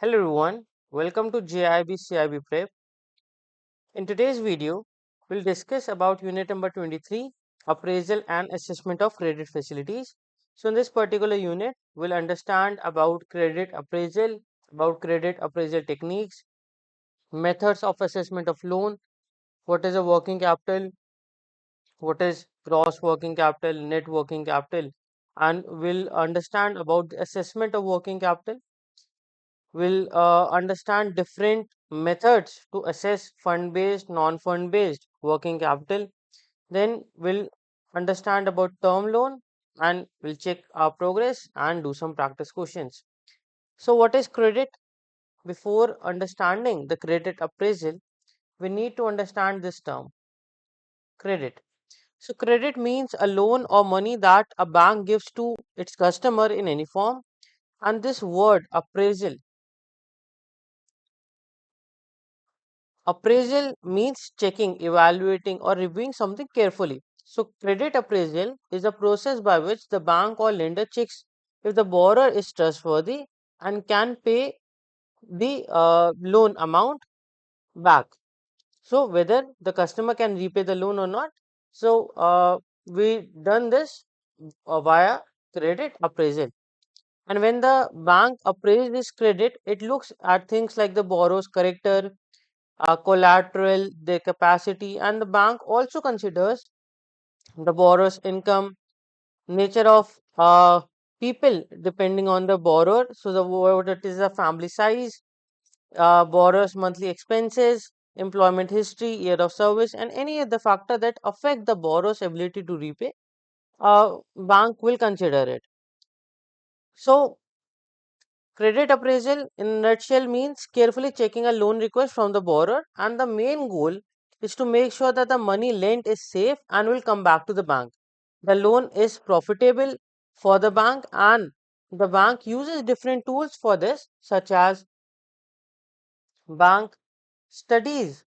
Hello everyone, welcome to JAIIB CIB Prep. In today's video, we'll discuss about unit number 23, appraisal and assessment of credit facilities. So in this particular unit, we'll understand about credit appraisal techniques, methods of assessment of loan, what is a working capital, what is gross working capital, net working capital, and we'll understand about the assessment of working capital. We'll understand different methods to assess fund based, non fund based working capital. Then we'll understand about term loan and we'll check our progress and do some practice questions. So, what is credit? Before understanding the credit appraisal, we need to understand this term credit. So, credit means a loan or money that a bank gives to its customer in any form. And this word appraisal means checking, evaluating, or reviewing something carefully. So, credit appraisal is a process by which the bank or lender checks if the borrower is trustworthy and can pay the loan amount back. So, whether the customer can repay the loan or not. So, we done this via credit appraisal. And when the bank appraises this credit, it looks at things like the borrower's character, collateral, their capacity, and the bank also considers the borrower's income, nature of people depending on the borrower. So, the what it is the family size, borrower's monthly expenses, employment history, year of service, and any other factor that affect the borrower's ability to repay. Bank will consider it. So, credit appraisal in a nutshell means carefully checking a loan request from the borrower, and the main goal is to make sure that the money lent is safe and will come back to the bank. The loan is profitable for the bank, and the bank uses different tools for this, such as bank studies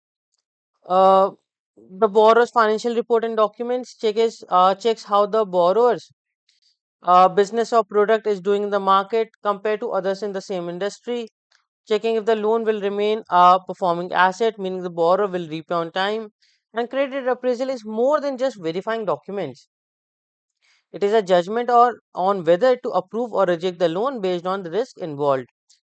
the borrower's financial report and documents, checks how the borrower's business or product is doing in the market compared to others in the same industry, checking if the loan will remain a performing asset, meaning the borrower will repay on time. And credit appraisal is more than just verifying documents. It is a judgment or on whether to approve or reject the loan based on the risk involved.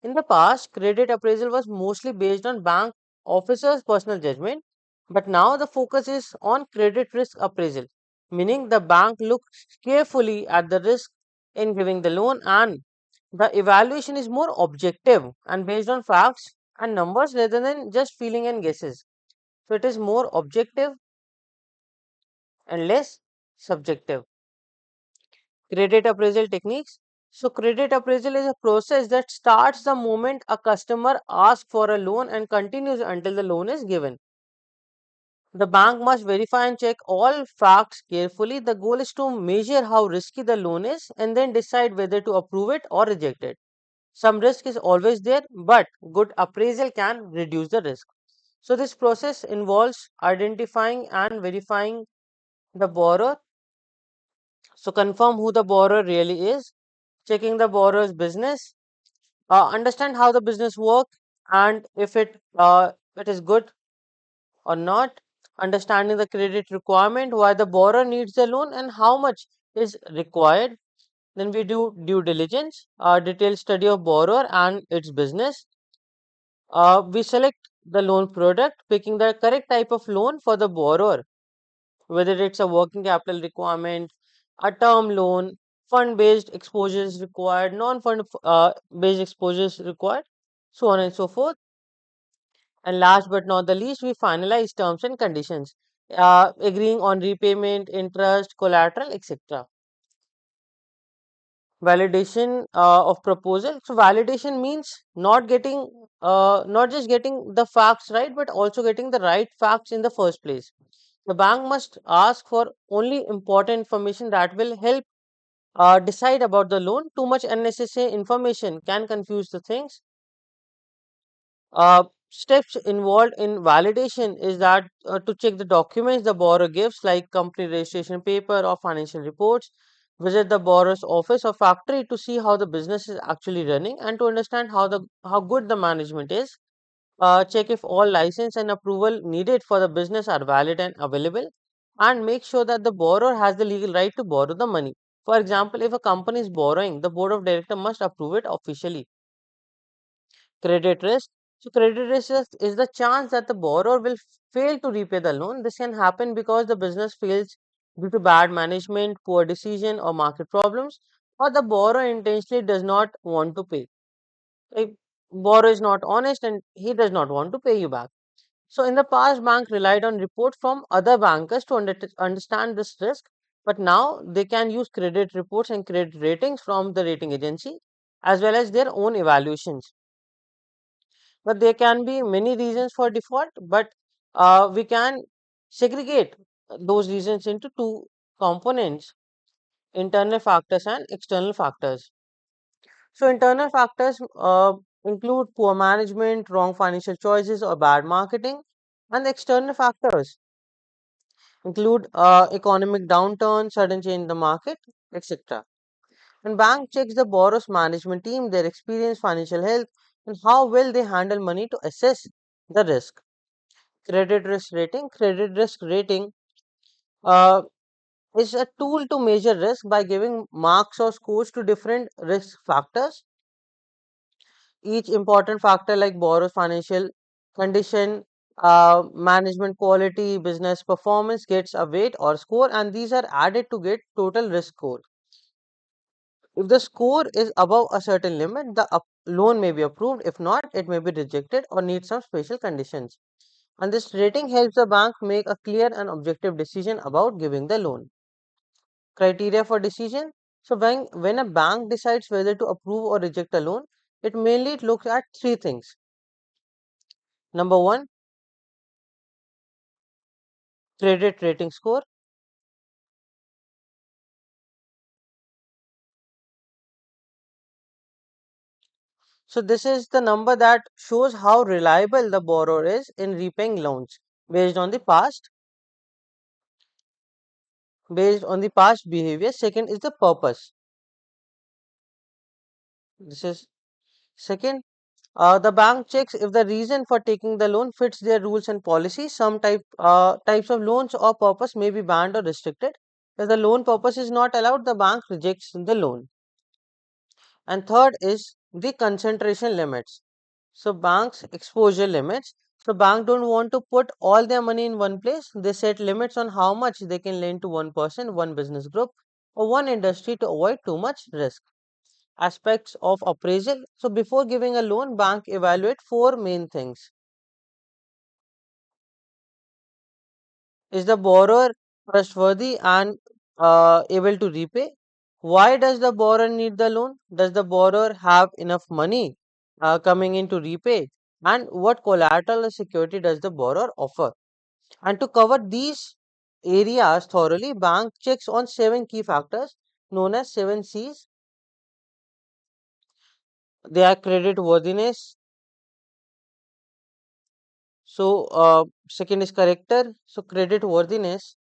In the past, credit appraisal was mostly based on bank officers' personal judgment, but now the focus is on credit risk appraisal, meaning the bank looks carefully at the risk in giving the loan, and the evaluation is more objective and based on facts and numbers rather than just feeling and guesses. So it is more objective and less subjective. Credit appraisal techniques. So, credit appraisal is a process that starts the moment a customer asks for a loan and continues until the loan is given. The bank must verify and check all facts carefully. The goal is to measure how risky the loan is and then decide whether to approve it or reject it. Some risk is always there, but good appraisal can reduce the risk. So, this process involves identifying and verifying the borrower. So, confirm who the borrower really is, checking the borrower's business, understand how the business work and if it is good or not, understanding the credit requirement, why the borrower needs the loan and how much is required. Then we do due diligence, detailed study of borrower and its business. We select the loan product, picking the correct type of loan for the borrower, whether it's a working capital requirement, a term loan, fund based exposures required, non fund based exposures required, so on and so forth. And last but not the least, we finalize terms and conditions, agreeing on repayment, interest, collateral, etc. Validation of proposal. So validation means not just getting the facts right, but also getting the right facts in the first place. The bank must ask for only important information that will help decide about the loan. Too much unnecessary information can confuse the things. Steps involved in validation is that to check the documents the borrower gives, like company registration paper or financial reports, Visit the borrower's office or factory to see how the business is actually running and to understand how good the management is. Check if all license and approval needed for the business are valid and available, and make sure that the borrower has the legal right to borrow the money. For example, if a company is borrowing, the board of director must approve it officially. Credit risk. So credit risk is the chance that the borrower will fail to repay the loan. This can happen because the business fails due to bad management, poor decision, or market problems, or the borrower intentionally does not want to pay. If borrower is not honest and he does not want to pay you back. So in the past, bank relied on reports from other bankers to understand this risk, but now they can use credit reports and credit ratings from the rating agency as well as their own evaluations. But there can be many reasons for default, but we can segregate those reasons into two components: internal factors and external factors. So internal factors include poor management, wrong financial choices, or bad marketing. And the external factors include economic downturn, sudden change in the market, etc. And bank checks the borrower's management team, their experience, financial health, and how well they handle money to assess the risk. Credit risk rating. Credit risk rating uh, is a tool to measure risk by giving marks or scores to different risk factors. Each important factor like borrower's financial condition, management quality, business performance gets a weight or score, and these are added to get total risk score. If the score is above a certain limit, the loan may be approved. If not, it may be rejected or need some special conditions. And this rating helps the bank make a clear and objective decision about giving the loan. Criteria for decision. So when a bank decides whether to approve or reject a loan, it mainly looks at three things. Number one, credit rating score. So this is the number that shows how reliable the borrower is in repaying loans based on the past behavior. Second is the purpose. This is second. The bank checks if the reason for taking the loan fits their rules and policies. Some types of loans or purpose may be banned or restricted. If the loan purpose is not allowed, the bank rejects the loan. And third is the concentration limits. So banks exposure limits. So bank don't want to put all their money in one place. They set limits on how much they can lend to one person, one business group, or one industry to avoid too much risk. Aspects of appraisal. So before giving a loan, bank evaluate four main things. Is the borrower trustworthy and able to repay? Why does the borrower need the loan? Does the borrower have enough money coming in to repay? And what collateral or security does the borrower offer? And to cover these areas thoroughly, bank checks on seven key factors known as 7 C's. They are credit worthiness. So, second is character. So, credit worthiness.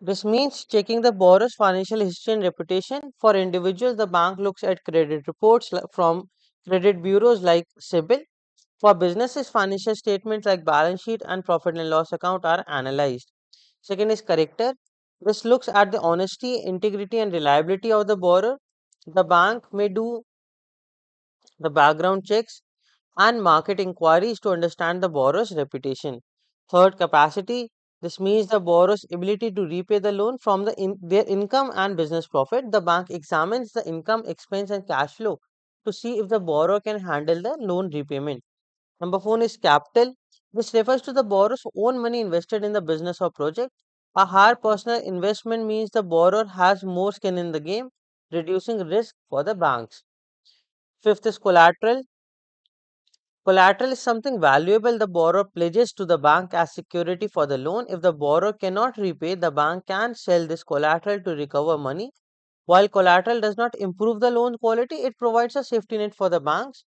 This means checking the borrower's financial history and reputation. For individuals, the bank looks at credit reports from credit bureaus like CIBIL. For businesses, financial statements like balance sheet and profit and loss account are analyzed. Second is character. This looks at the honesty, integrity, and reliability of the borrower. The bank may do the background checks and market inquiries to understand the borrower's reputation. Third, capacity. This means the borrower's ability to repay the loan from their income and business profit. The bank examines the income, expense, and cash flow to see if the borrower can handle the loan repayment. Number four is capital. This refers to the borrower's own money invested in the business or project. A higher personal investment means the borrower has more skin in the game, reducing risk for the banks. Fifth is collateral. Collateral is something valuable the borrower pledges to the bank as security for the loan. If the borrower cannot repay, the bank can sell this collateral to recover money. While collateral does not improve the loan quality, it provides a safety net for the banks.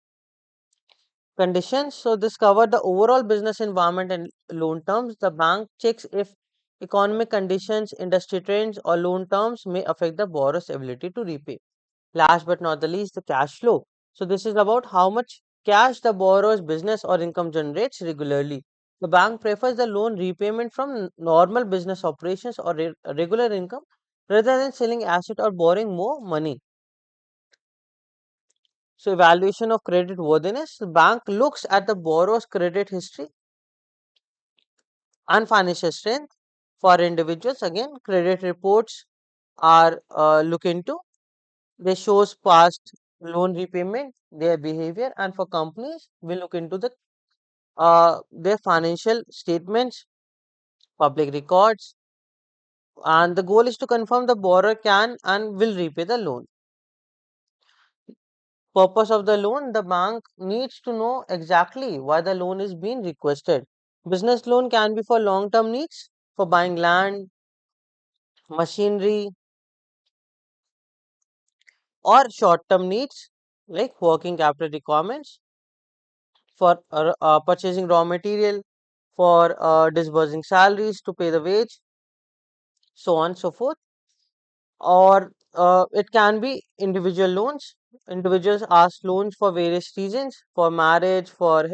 Conditions. So this cover the overall business environment and loan terms. The bank checks if Economic conditions, industry trends, or loan terms may affect the borrower's ability to repay. Last but not the least, the cash flow. So, this is about how much cash the borrower's business or income generates regularly. The bank prefers the loan repayment from normal business operations or regular income rather than selling asset or borrowing more money. So, evaluation of credit worthiness. The bank looks at the borrower's credit history and financial strength. For individuals, again, credit reports are look into. They shows past loan repayment, their behavior, and for companies, we look into their financial statements, public records, and the goal is to confirm the borrower can and will repay the loan. Purpose of the loan: the bank needs to know exactly why the loan is being requested. Business loan can be for long term needs, for buying land, machinery, or short term needs like working capital requirements, for purchasing raw material, for disbursing salaries to pay the wage, so on and so forth. Or it can be individual loans. Individuals ask loans for various reasons: for marriage, for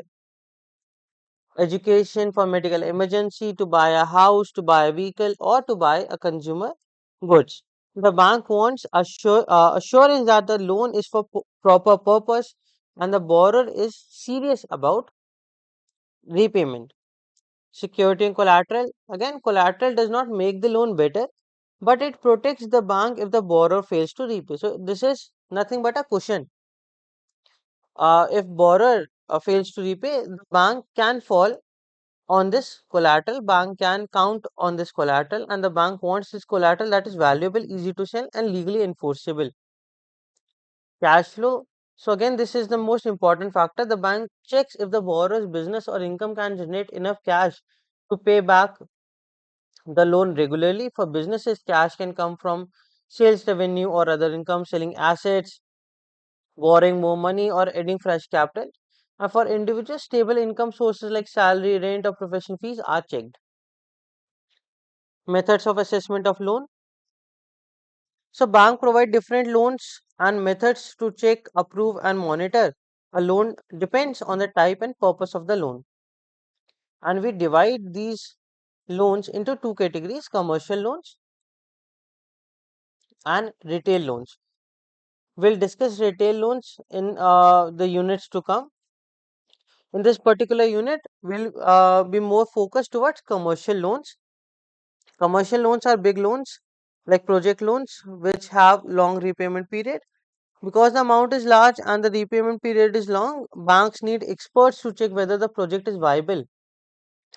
education, for medical emergency, to buy a house, to buy a vehicle, or to buy a consumer goods. The bank wants assurance that the loan is for proper purpose and the borrower is serious about repayment. Security and collateral. Again, collateral does not make the loan better, but it protects the bank if the borrower fails to repay. So, this is nothing but a cushion. If borrower fails to repay, the bank can fall on this collateral. Bank can count on this collateral, and the bank wants this collateral that is valuable, easy to sell, and legally enforceable. Cash flow. So again, this is the most important factor. The bank checks if the borrower's business or income can generate enough cash to pay back the loan regularly. For businesses, cash can come from sales revenue or other income, selling assets, borrowing more money, or adding fresh capital. And for individuals, stable income sources like salary, rent, or profession fees are checked. Methods of assessment of loan. So bank provide different loans and methods to check, approve, and monitor a loan. Depends on the type and purpose of the loan. And we divide these loans into two categories: commercial loans and retail loans. We'll discuss retail loans in the units to come. In this particular unit, we'll be more focused towards commercial loans. Commercial loans are big loans like project loans, which have long repayment period. Because the amount is large and the repayment period is long, banks need experts to check whether the project is viable,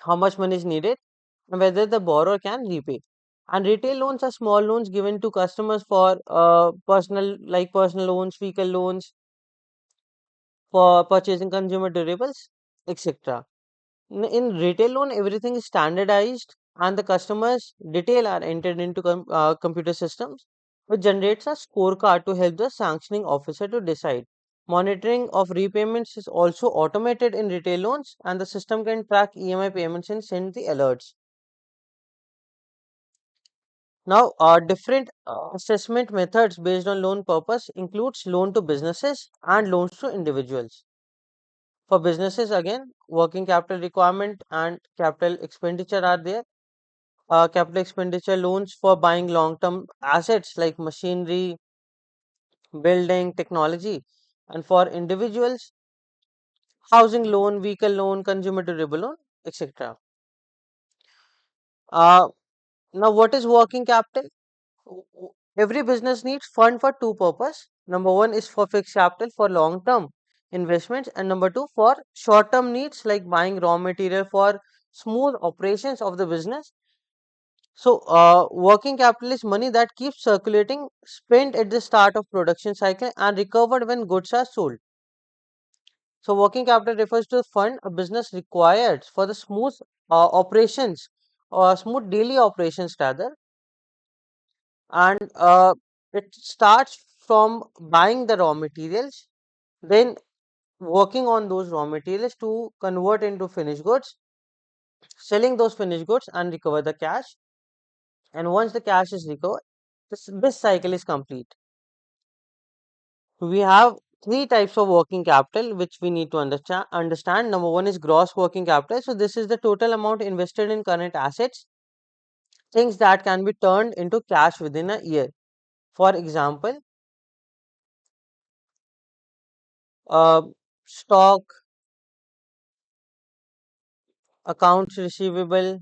how much money is needed, and whether the borrower can repay. And retail loans are small loans given to customers for personal loans, vehicle loans, for purchasing consumer durables, etc. In retail loan, everything is standardized and the customer's detail are entered into computer systems, which generates a scorecard to help the sanctioning officer to decide. Monitoring of repayments is also automated in retail loans, and the system can track EMI payments and send the alerts. Now, different assessment methods based on loan purpose includes loan to businesses and loans to individuals. For businesses, again, working capital requirement and capital expenditure are there. Capital expenditure loans for buying long term assets like machinery, building, technology, and for individuals, housing loan, vehicle loan, consumer durable loan, etc. Uh, Now, what is working capital? Every business needs fund for two purpose. Number one is for fixed capital for long term investments, and number two for short term needs like buying raw material for smooth operations of the business. So, working capital is money that keeps circulating, spent at the start of production cycle and recovered when goods are sold. So, working capital refers to a fund a business requires for the smooth operations or smooth daily operations rather, and it starts from buying the raw materials, then working on those raw materials to convert into finished goods, selling those finished goods and recover the cash. And once the cash is recovered, this cycle is complete. We have three types of working capital which we need to understand. Number one is gross working capital. So this is the total amount invested in current assets, things that can be turned into cash within a year. For example, uh, stock, accounts receivable,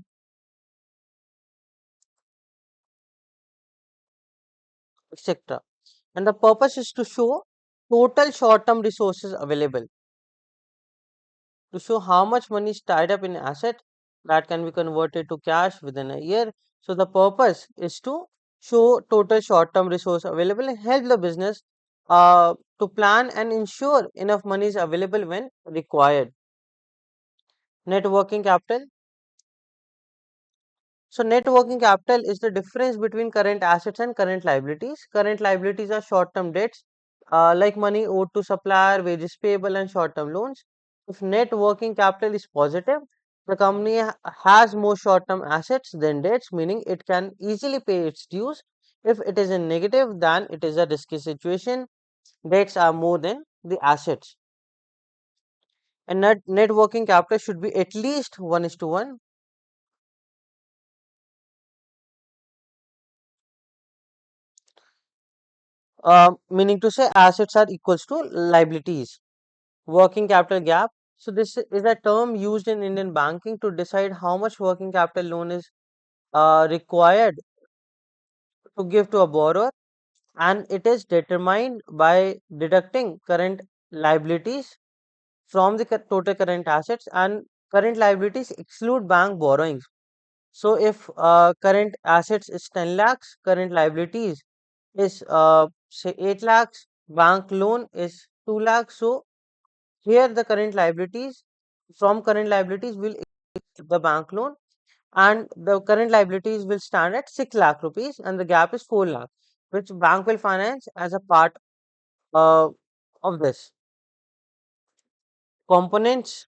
etc. And the purpose is to show total short-term resources available, to show how much money is tied up in asset that can be converted to cash within a year. So the purpose is to show total short-term resource available and help the business to plan and ensure enough money is available when required. Net working capital. So net working capital is the difference between current assets and current liabilities. Current liabilities are short-term debts like money owed to supplier, wages payable, and short-term loans. If net working capital is positive, the company has more short-term assets than debts, meaning it can easily pay its dues. If it is in negative, then it is a risky situation. Debts are more than the assets. And net working capital should be at least 1:1. Meaning to say assets are equals to liabilities. Working capital gap. So this is a term used in Indian banking to decide how much working capital loan is required to give to a borrower, and it is determined by deducting current liabilities from the total current assets, and current liabilities exclude bank borrowings. So if current assets is 10 lakhs, current liabilities is say 8 lakhs, bank loan is 2 lakhs. So here the current liabilities, from current liabilities will exclude the bank loan, and the current liabilities will stand at 6 lakh rupees and the gap is 4 lakh, which bank will finance as a part uh, of this. Components.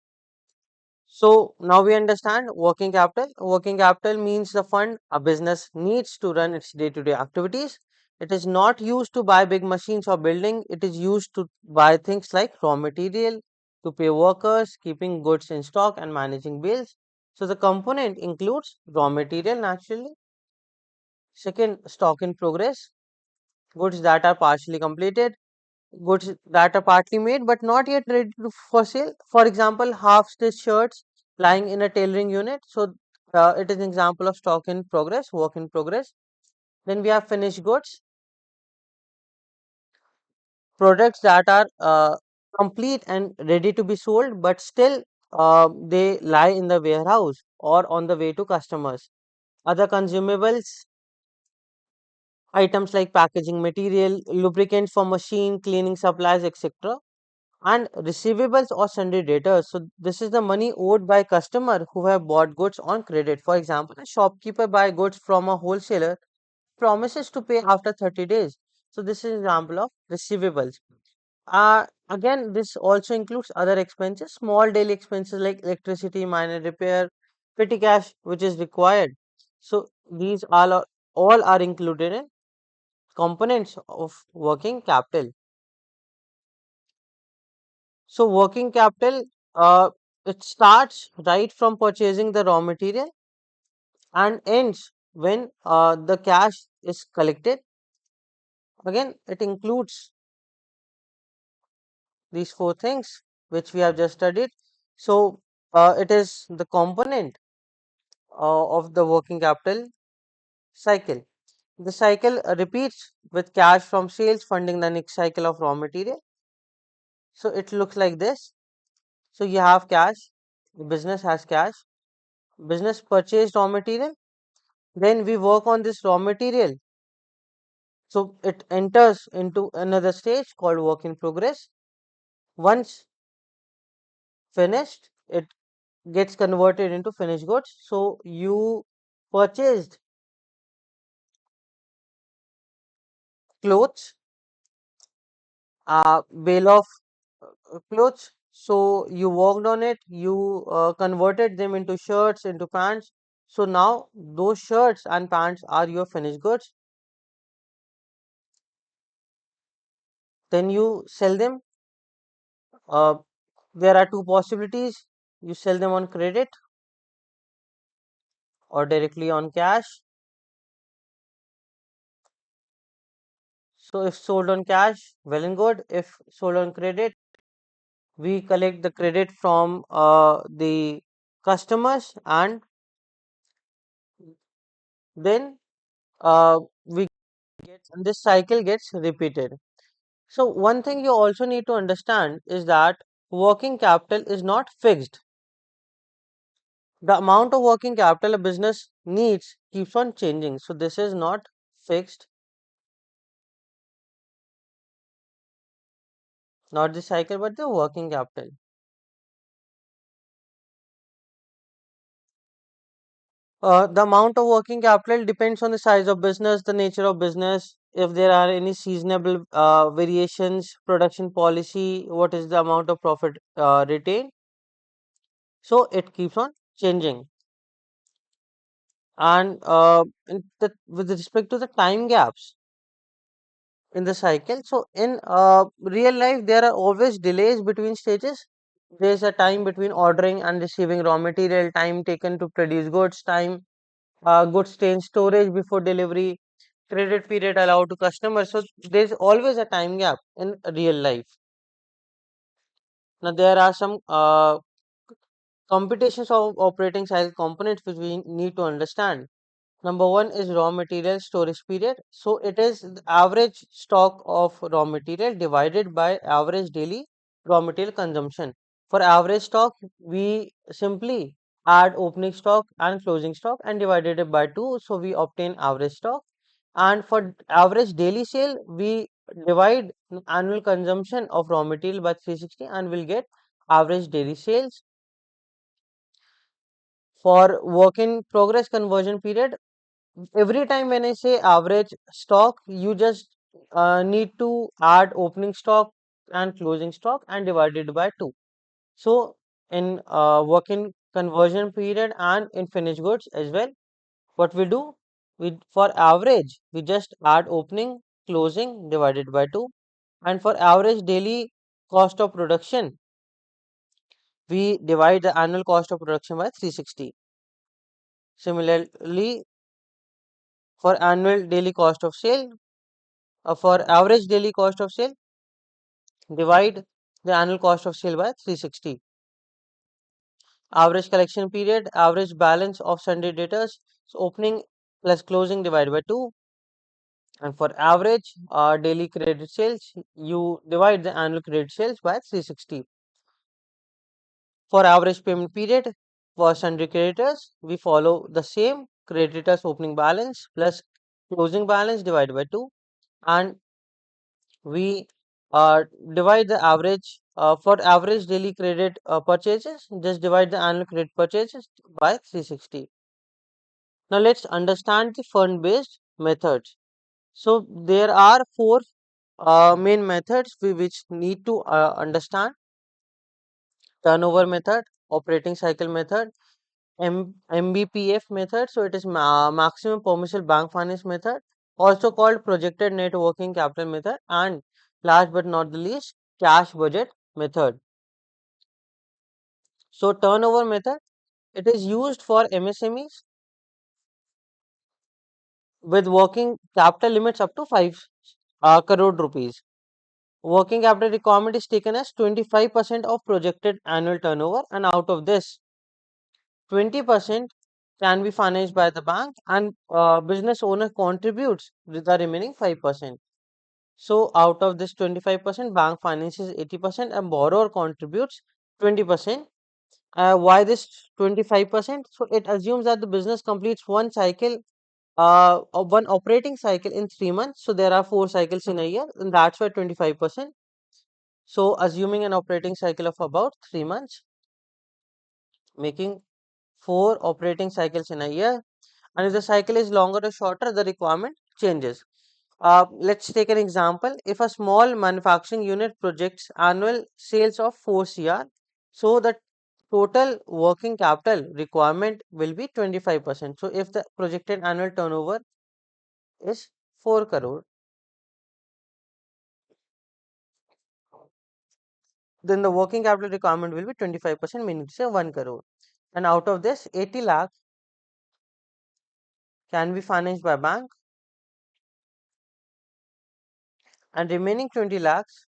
So now we understand working capital. Working capital means the fund a business needs to run its day-to-day activities. It is not used to buy big machines or building. It is used to buy things like raw material, to pay workers, keeping goods in stock, and managing bills. So the component includes raw material naturally. Second, stock in progress, goods that are partially completed, goods that are partly made but not yet ready for sale. For example, half stitched shirts lying in a tailoring unit. So it is an example of stock in progress, work in progress. Then we have finished goods, products that are complete and ready to be sold, but still they lie in the warehouse or on the way to customers. Other consumables, items like packaging material, lubricants for machine, cleaning supplies, etc. And receivables or sundry debtors. So this is the money owed by customer who have bought goods on credit. For example, a shopkeeper buy goods from a wholesaler, promises to pay after 30 days. So this is an example of receivables. Again, this also includes other expenses, small daily expenses like electricity, minor repair, petty cash which is required. So these all are included in components of working capital. So working capital, it starts right from purchasing the raw material and ends when the cash is collected. Again, it includes these four things which we have just studied. So it is the component of the working capital cycle. The cycle repeats with cash from sales funding the next cycle of raw material. So it looks like this. So you have cash, the business has cash, business purchased raw material, then we work on this raw material. So it enters into another stage called work in progress. Once finished, it gets converted into finished goods. So you purchased clothes, bale of clothes. So you worked on it, you converted them into shirts, into pants. So now those shirts and pants are your finished goods. Then you sell them. Uh, there are two possibilities. You sell them on credit or directly on cash. So if sold on cash, well and good. If sold on credit, we collect the credit from the customers, and then we get, and this cycle gets repeated. So one thing you also need to understand is that working capital is not fixed. The amount of working capital a business needs keeps on changing. So this is not fixed, not the cycle, but the working capital. The amount of working capital depends on the size of business, the nature of business, if there are any seasonable variations, production policy, what is the amount of profit retained. So it keeps on changing. And with respect to the time gaps in the cycle, so in real life, there are always delays between stages. There's a time between ordering and receiving raw material, time taken to produce goods, time goods stay in storage before delivery, credit period allowed to customers. So there's always a time gap in real life. Now there are some computations of operating cycle components which we need to understand. Number one is raw material storage period. So it is the average stock of raw material divided by average daily raw material consumption. For average stock, we simply add opening stock and closing stock and divided it by 2. So we obtain average stock. And for average daily sale, we divide annual consumption of raw material by 360 and we'll get average daily sales. For work in progress conversion period, every time when I say average stock, you just need to add opening stock and closing stock and divide it by 2. So in work in conversion period and in finished goods as well, what we do, we for average we just add opening, closing divided by 2, and for average daily cost of production, we divide the annual cost of production by 360. Similarly, for annual daily cost of sale, for average daily cost of sale, divide the annual cost of sale by 360. Average collection period, average balance of Sunday debtors, so opening plus closing divided by 2. And for average daily credit sales, you divide the annual credit sales by 360. For average payment period, for Sunday creditors, we follow the same creditors opening balance plus closing balance divided by 2. And we uh, divide the average for average daily credit purchases, just divide the annual credit purchases by 360. Now let's understand the fund based methods. So there are four main methods we which need to understand: turnover method, operating cycle method, MBPF method. So it is maximum permissible bank finance method, also called projected net working capital method, and last but not the least, cash budget method. So turnover method, it is used for MSMEs with working capital limits up to 5 crore rupees. Working capital requirement is taken as 25% of projected annual turnover, and out of this, 20% can be financed by the bank, and business owner contributes with the remaining 5%. So out of this 25%, bank finances 80% and borrower contributes 20%. Why this 25%? So it assumes that the business completes one cycle, of one operating cycle in 3 months. So there are 4 cycles in a year, and that's why 25%. So assuming an operating cycle of about 3 months, making 4 operating cycles in a year. And if the cycle is longer or shorter, the requirement changes. Let's take an example. If a small manufacturing unit projects annual sales of 4 CR, so the total working capital requirement will be 25%. So if the projected annual turnover is 4 crore, then the working capital requirement will be 25%, meaning to say 1 crore. And out of this, 80 lakh can be financed by bank, and remaining 20 lakhs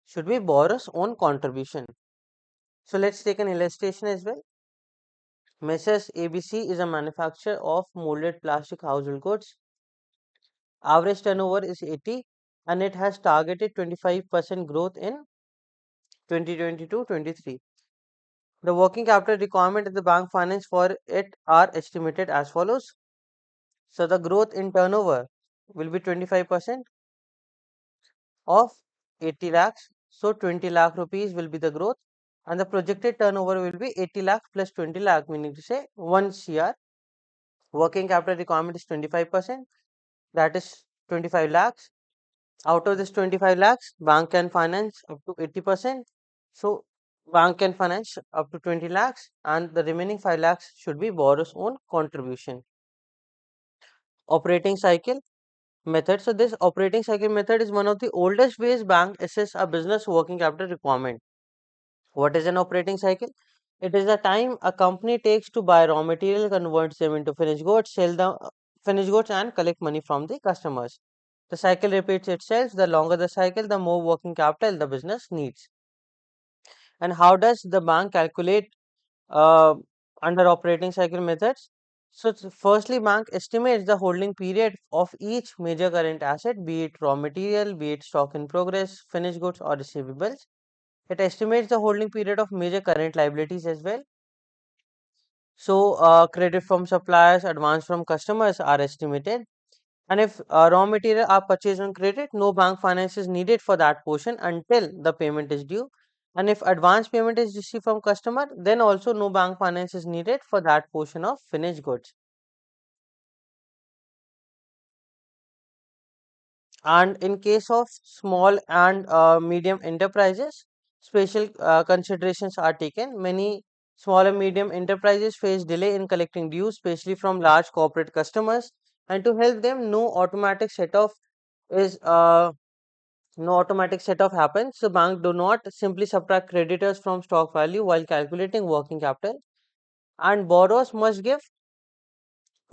should be borrower's own contribution. So let's take an illustration as well. Messrs ABC is a manufacturer of molded plastic household goods. Average turnover is 80 and it has targeted 25% growth in 2022-23. The working capital requirement in the bank finance for it are estimated as follows. So the growth in turnover will be 25% of 80 lakhs. So 20 lakh rupees will be the growth, and the projected turnover will be 80 lakh plus 20 lakh, meaning to say 1 CR. Working capital requirement is 25%, that is 25 lakhs. Out of this 25 lakhs, bank can finance up to 80%. So bank can finance up to 20 lakhs, and the remaining 5 lakhs should be borrower's own contribution. Operating cycle method. So this operating cycle method is one of the oldest ways bank assess a business working capital requirement. What is an operating cycle? It is the time a company takes to buy raw material, converts them into finished goods, sell the finished goods, and collect money from the customers. The cycle repeats itself. The longer the cycle, the more working capital the business needs. And how does the bank calculate uh, under operating cycle methods? So, firstly, bank estimates the holding period of each major current asset, be it raw material, be it stock in progress, finished goods, or receivables. It estimates the holding period of major current liabilities as well. So, credit from suppliers, advance from customers are estimated. And if raw material are purchased on credit, no bank finance is needed for that portion until the payment is due. And if advance payment is received from customer, then also no bank finance is needed for that portion of finished goods. And in case of small and medium enterprises, special considerations are taken. Many small and medium enterprises face delay in collecting dues, especially from large corporate customers. And to help them, is no automatic set off happens. So bank do not simply subtract creditors from stock value while calculating working capital, and borrowers must give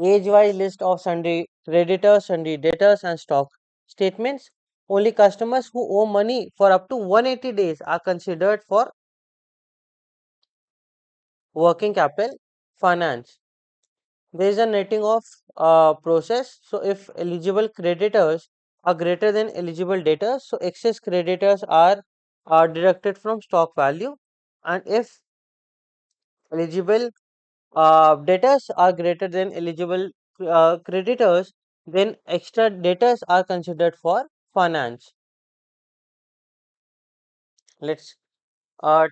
age-wise list of sundry creditors, sundry debtors, and stock statements. Only customers who owe money for up to 180 days are considered for working capital finance. There is a netting of process. So if eligible creditors are greater than eligible debtors, so excess creditors are deducted from stock value, and if eligible debtors are greater than eligible creditors, then extra debtors are considered for finance. Let's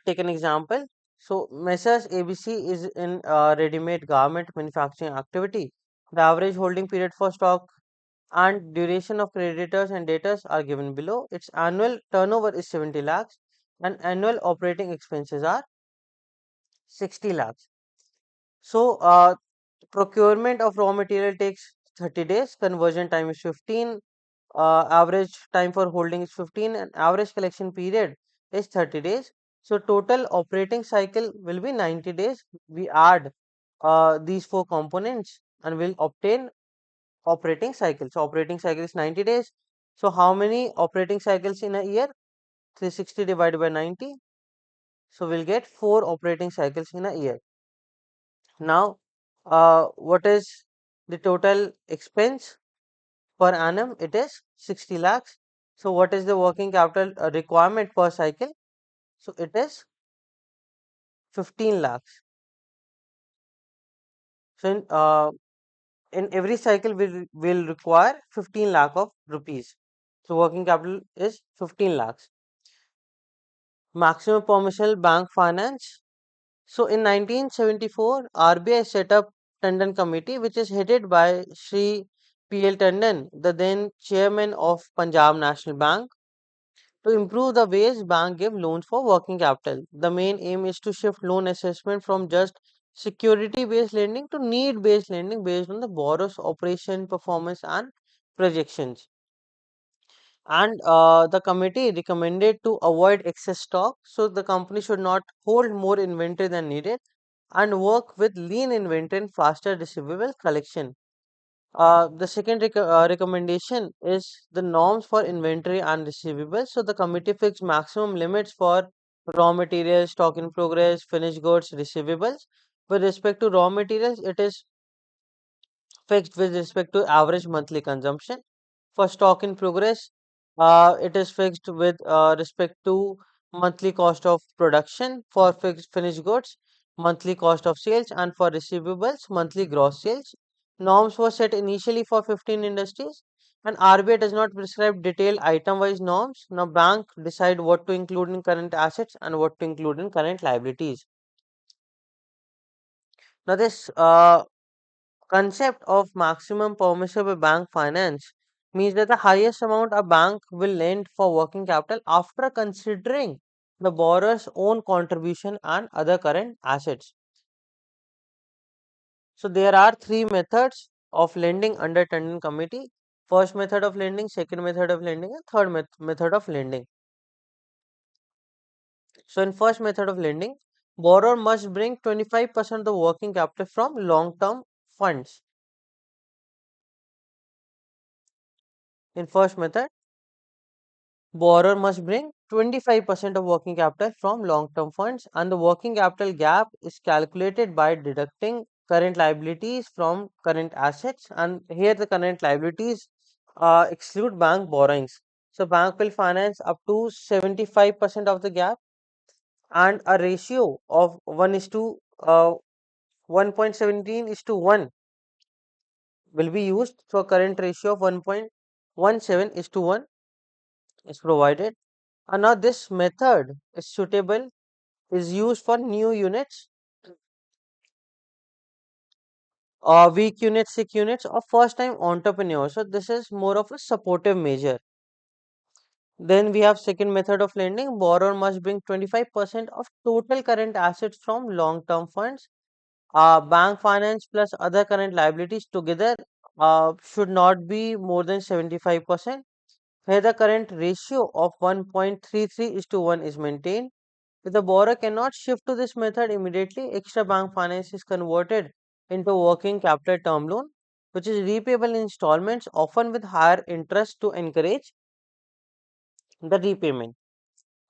take an example. So, Messrs ABC is in ready-made garment manufacturing activity. The average holding period for stock and duration of creditors and debtors are given below. Its annual turnover is 70 lakhs and annual operating expenses are 60 lakhs. So, procurement of raw material takes 30 days, conversion time is 15, average time for holding is 15, and average collection period is 30 days. So, total operating cycle will be 90 days. We add these four components and we'll obtain operating cycle. So, operating cycle is 90 days. So, how many operating cycles in a year? 360 divided by 90. So, we'll get 4 operating cycles in a year. Now, what is the total expense per annum? It is 60 lakhs. So, what is the working capital requirement per cycle? So, it is 15 lakhs. So, in every cycle, we will require 15 lakh of rupees. So, working capital is 15 lakhs. Maximum permissible bank finance. So, in 1974, RBI set up Tandon Committee, which is headed by Sri P.L. Tandon, the then chairman of Punjab National Bank, to improve the ways bank give loans for working capital. The main aim is to shift loan assessment from just security based lending to need based lending based on the borrower's operation performance and projections. And the committee recommended to avoid excess stock, so the company should not hold more inventory than needed and work with lean inventory and faster receivable collection. The second recommendation is the norms for inventory and receivables. So the committee fixed maximum limits for raw materials, stock in progress, finished goods, receivables. With respect to raw materials, it is fixed with respect to average monthly consumption. For stock in progress, it is fixed with respect to monthly cost of production. For fixed finished goods, monthly cost of sales, and for receivables, monthly gross sales. Norms were set initially for 15 industries, and RBI does not prescribe detailed item-wise norms. Now, bank decide what to include in current assets and what to include in current liabilities. Now, this concept of maximum permissible bank finance means that the highest amount a bank will lend for working capital after considering the borrower's own contribution and other current assets. So there are three methods of lending under Tandon committee. First method of lending, second method of lending, and third method of lending. So in first method of lending, borrower must bring 25% of the working capital from long-term funds. In first method, borrower must bring 25% of working capital from long-term funds, and the working capital gap is calculated by deducting current liabilities from current assets. And here the current liabilities exclude bank borrowings. So bank will finance up to 75% of the gap, and a ratio of 1 is to 1.17 is to 1 will be used. So current ratio of 1.17 is to 1 is provided. And now this method is suitable, is used for new units, weak units, sick units, or first time entrepreneurs. So this is more of a supportive measure. Then we have second method of lending. Borrower must bring 25% of total current assets from long term funds. Bank finance plus other current liabilities together should not be more than 75%. Here the current ratio of 1.33 is to 1 is maintained. If the borrower cannot shift to this method immediately, extra bank finance is converted into working capital term loan, which is repayable in installments, often with higher interest to encourage the repayment.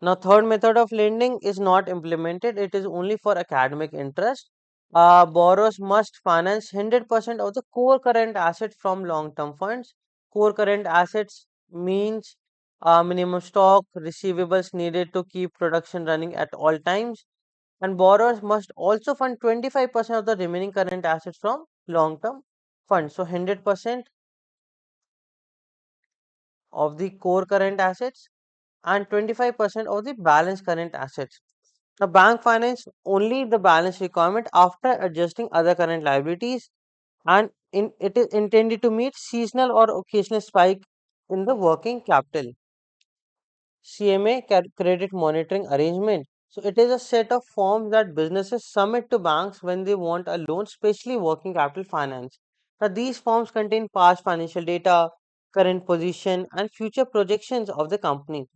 Now, third method of lending is not implemented. It is only for academic interest. Borrowers must finance 100% of the core current assets from long-term funds. Core current assets means minimum stock, receivables needed to keep production running at all times, and borrowers must also fund 25% of the remaining current assets from long-term funds. So 100% of the core current assets and 25% of the balance current assets. The bank finance only the balance requirement after adjusting other current liabilities, and it is intended to meet seasonal or occasional spike in the working capital. CMA credit monitoring arrangement. So it is a set of forms that businesses submit to banks when they want a loan, especially working capital finance. Now these forms contain past financial data, current position, and future projections of the company.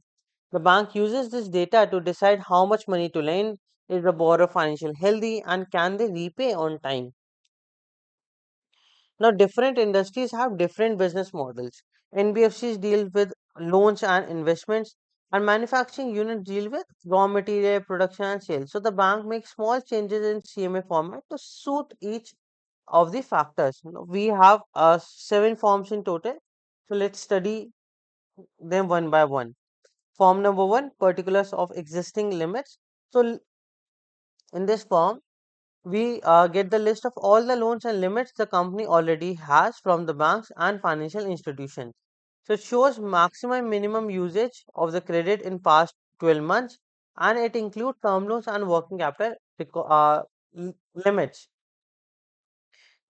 The bank uses this data to decide how much money to lend, is the borrower financially healthy, and can they repay on time. Now, different industries have different business models. NBFCs deal with loans and investments, and manufacturing units deal with raw material production and sales. So, the bank makes small changes in CMA format to suit each of the factors. We have seven forms in total. So, let's study them one by one. Form number one, particulars of existing limits. So, in this form, we get the list of all the loans and limits the company already has from the banks and financial institutions. So it shows maximum minimum usage of the credit in past 12 months, and it includes term loans and working capital limits.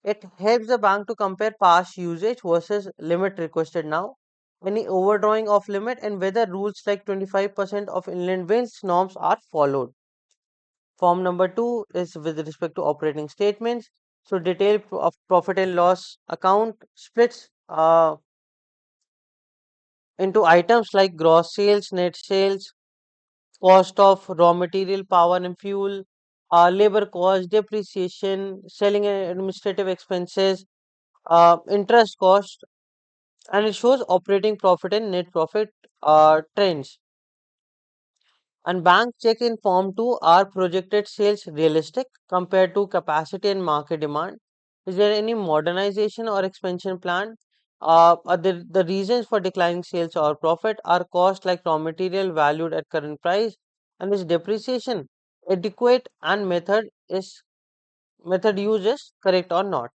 It helps the bank to compare past usage versus limit requested now. any overdrawing of limit, and whether rules like 25% of inland winds norms are followed. Form number 2 is with respect to operating statements. So detail of profit and loss account splits into items like gross sales, net sales, cost of raw material, power and fuel, labor cost, depreciation, selling and administrative expenses, interest cost, and it shows operating profit and net profit trends. And bank check in Form 2, are projected sales realistic compared to capacity and market demand? Is there any modernization or expansion plan? Are the reasons for declining sales or profit are cost like raw material valued at current price, and is depreciation adequate, and method used is correct or not?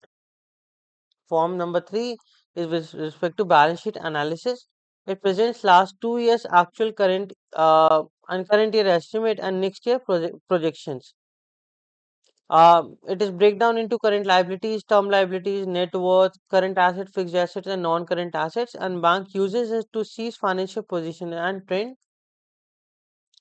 Form number 3 is with respect to balance sheet analysis. It presents last 2 years actual, current and current year estimate and next year projections. It is breakdown into current liabilities, term liabilities, net worth, current asset, fixed assets, and non-current assets. And bank uses it to seize financial position and trend.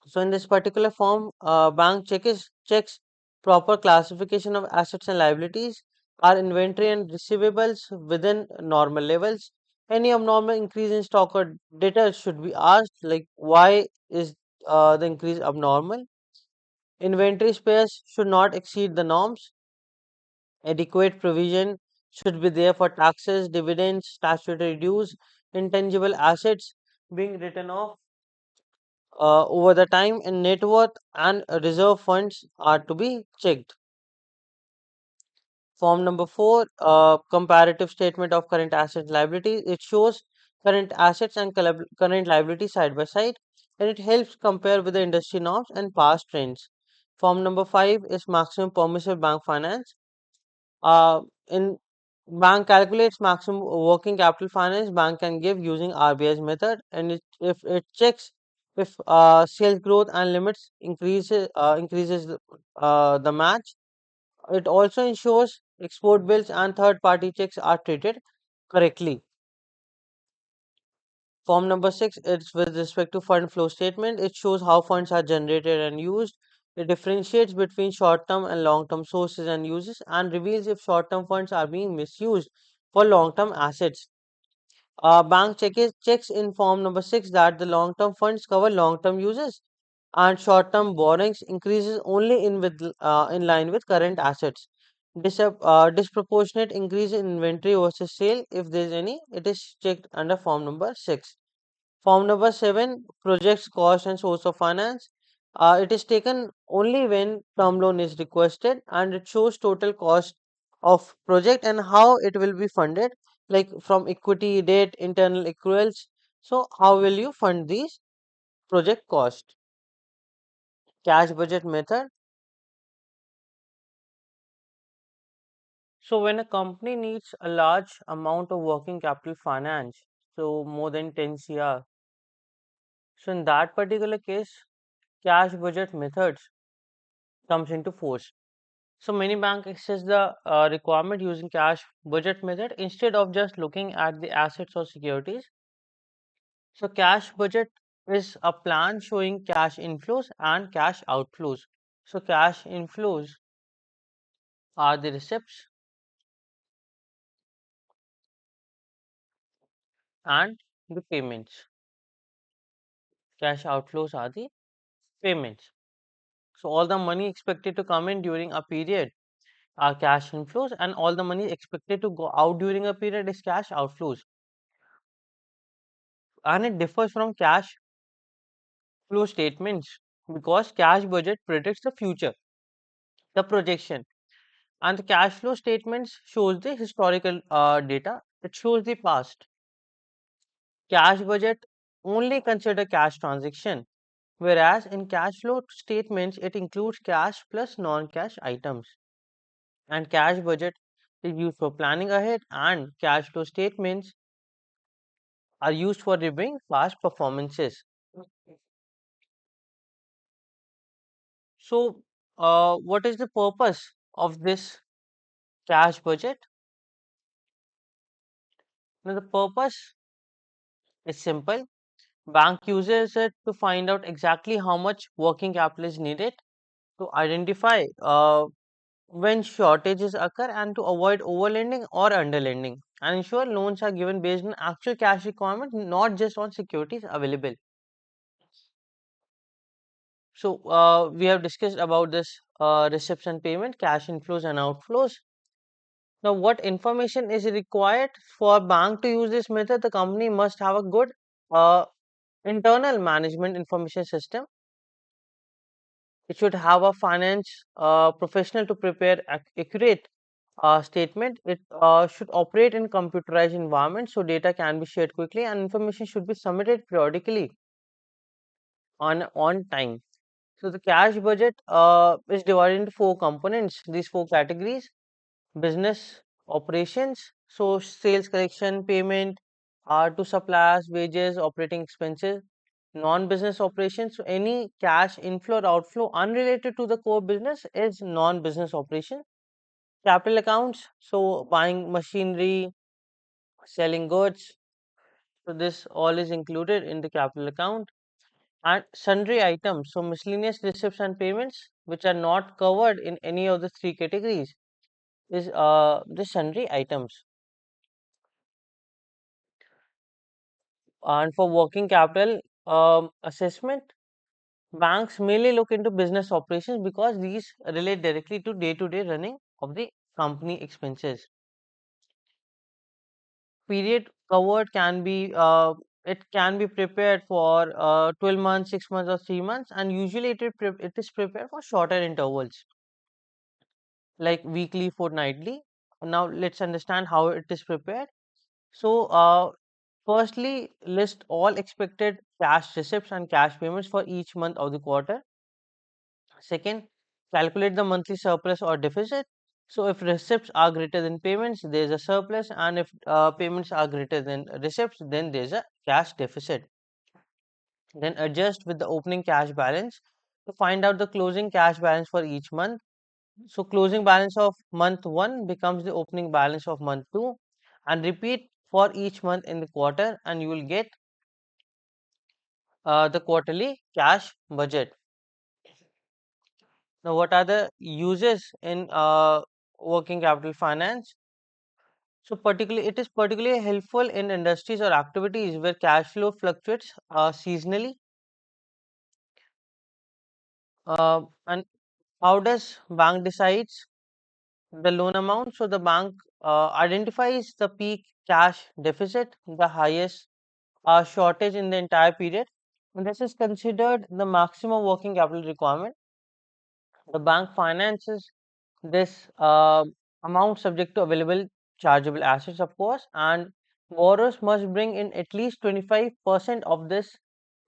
So in this particular form, bank checks proper classification of assets and liabilities, are inventory and receivables within normal levels. Any abnormal increase in stock or debtors should be asked, like why is the increase abnormal? Inventory spares should not exceed the norms. Adequate provision should be there for taxes, dividends, statutory dues, intangible assets being written off over the time, and net worth and reserve funds are to be checked. Form number 4, comparative statement of current assets liabilities. It shows current assets and current liabilities side by side, and it helps compare with the industry norms and past trends. Form number 5 is maximum permissible bank finance. In bank calculates maximum working capital finance bank can give using RBI's method, and if it checks if sales growth and limits increases the match. It also ensures export bills and third party checks are treated correctly. Form number 6 is with respect to fund flow statement. It shows how funds are generated and used. It differentiates between short term and long term sources and uses, and reveals if short term funds are being misused for long term assets. Bank checks in form number 6 that the long term funds cover long term uses, and short term borrowings increases only in line with current assets. Disproportionate increase in inventory versus sale, if there is any, it is checked under form number 6. Form number 7 projects cost and source of finance. It is taken only when term loan is requested, and it shows total cost of project and how it will be funded, like from equity, debt, internal accruals. So how will you fund these project cost? Cash budget method. So when a company needs a large amount of working capital finance, so more than 10 CR, so in that particular case, cash budget methods comes into force. So many banks access the requirement using cash budget method instead of just looking at the assets or securities. So cash budget is a plan showing cash inflows and cash outflows. So cash inflows are the receipts and the payments. Cash outflows are the payments. So all the money expected to come in during a period are cash inflows, and all the money expected to go out during a period is cash outflows. And it differs from cash flow statements because cash budget predicts the future, the projection, and the cash flow statements shows the historical data. It shows the past. Cash budget only consider cash transaction, whereas in cash flow statements it includes cash plus non-cash items. And cash budget is used for planning ahead, and cash flow statements are used for reviewing past performances. So, what is the purpose of this cash budget? Now, the purpose It's simple. Bank uses it to find out exactly how much working capital is needed, to identify when shortages occur, and to avoid overlending or underlending, and ensure loans are given based on actual cash requirement, not just on securities available. So we have discussed about this receipts and payment, cash inflows and outflows. Now, what information is required for bank to use this method? The company must have a good uh, internal management information system. It should have a finance professional to prepare accurate statement. It should operate in computerized environment so data can be shared quickly, and information should be submitted periodically on time. So the cash budget is divided into four components. These four categories: business operations, so sales collection, payment to suppliers, wages, operating expenses. Non-business operations, so any cash inflow or outflow unrelated to the core business is non-business operation. Capital accounts, so buying machinery, selling goods, so this all is included in the capital account. And sundry items, so miscellaneous receipts and payments which are not covered in any of the three categories is the sundry items. And for working capital assessment, banks mainly look into business operations because these relate directly to day-to-day running of the company expenses. Period covered can be it can be prepared for 12 months, 6 months, or 3 months, and usually it is prepared for shorter intervals like weekly, fortnightly. Now let's understand how it is prepared. So firstly, list all expected cash receipts and cash payments for each month of the quarter. Second, calculate the monthly surplus or deficit. So if receipts are greater than payments, there is a surplus, and if payments are greater than receipts, then there is a cash deficit. Then adjust with the opening cash balance to find out the closing cash balance for each month. So closing balance of month 1 becomes the opening balance of month 2, and repeat for each month in the quarter, and you will get the quarterly cash budget. Now, what are the uses in working capital finance? So, particularly, it is particularly helpful in industries or activities where cash flow fluctuates seasonally. And how does bank decides the loan amount? So, the bank identifies the peak cash deficit, the highest shortage in the entire period. And this is considered the maximum working capital requirement. The bank finances this amount subject to available chargeable assets, of course, and borrowers must bring in at least 25% of this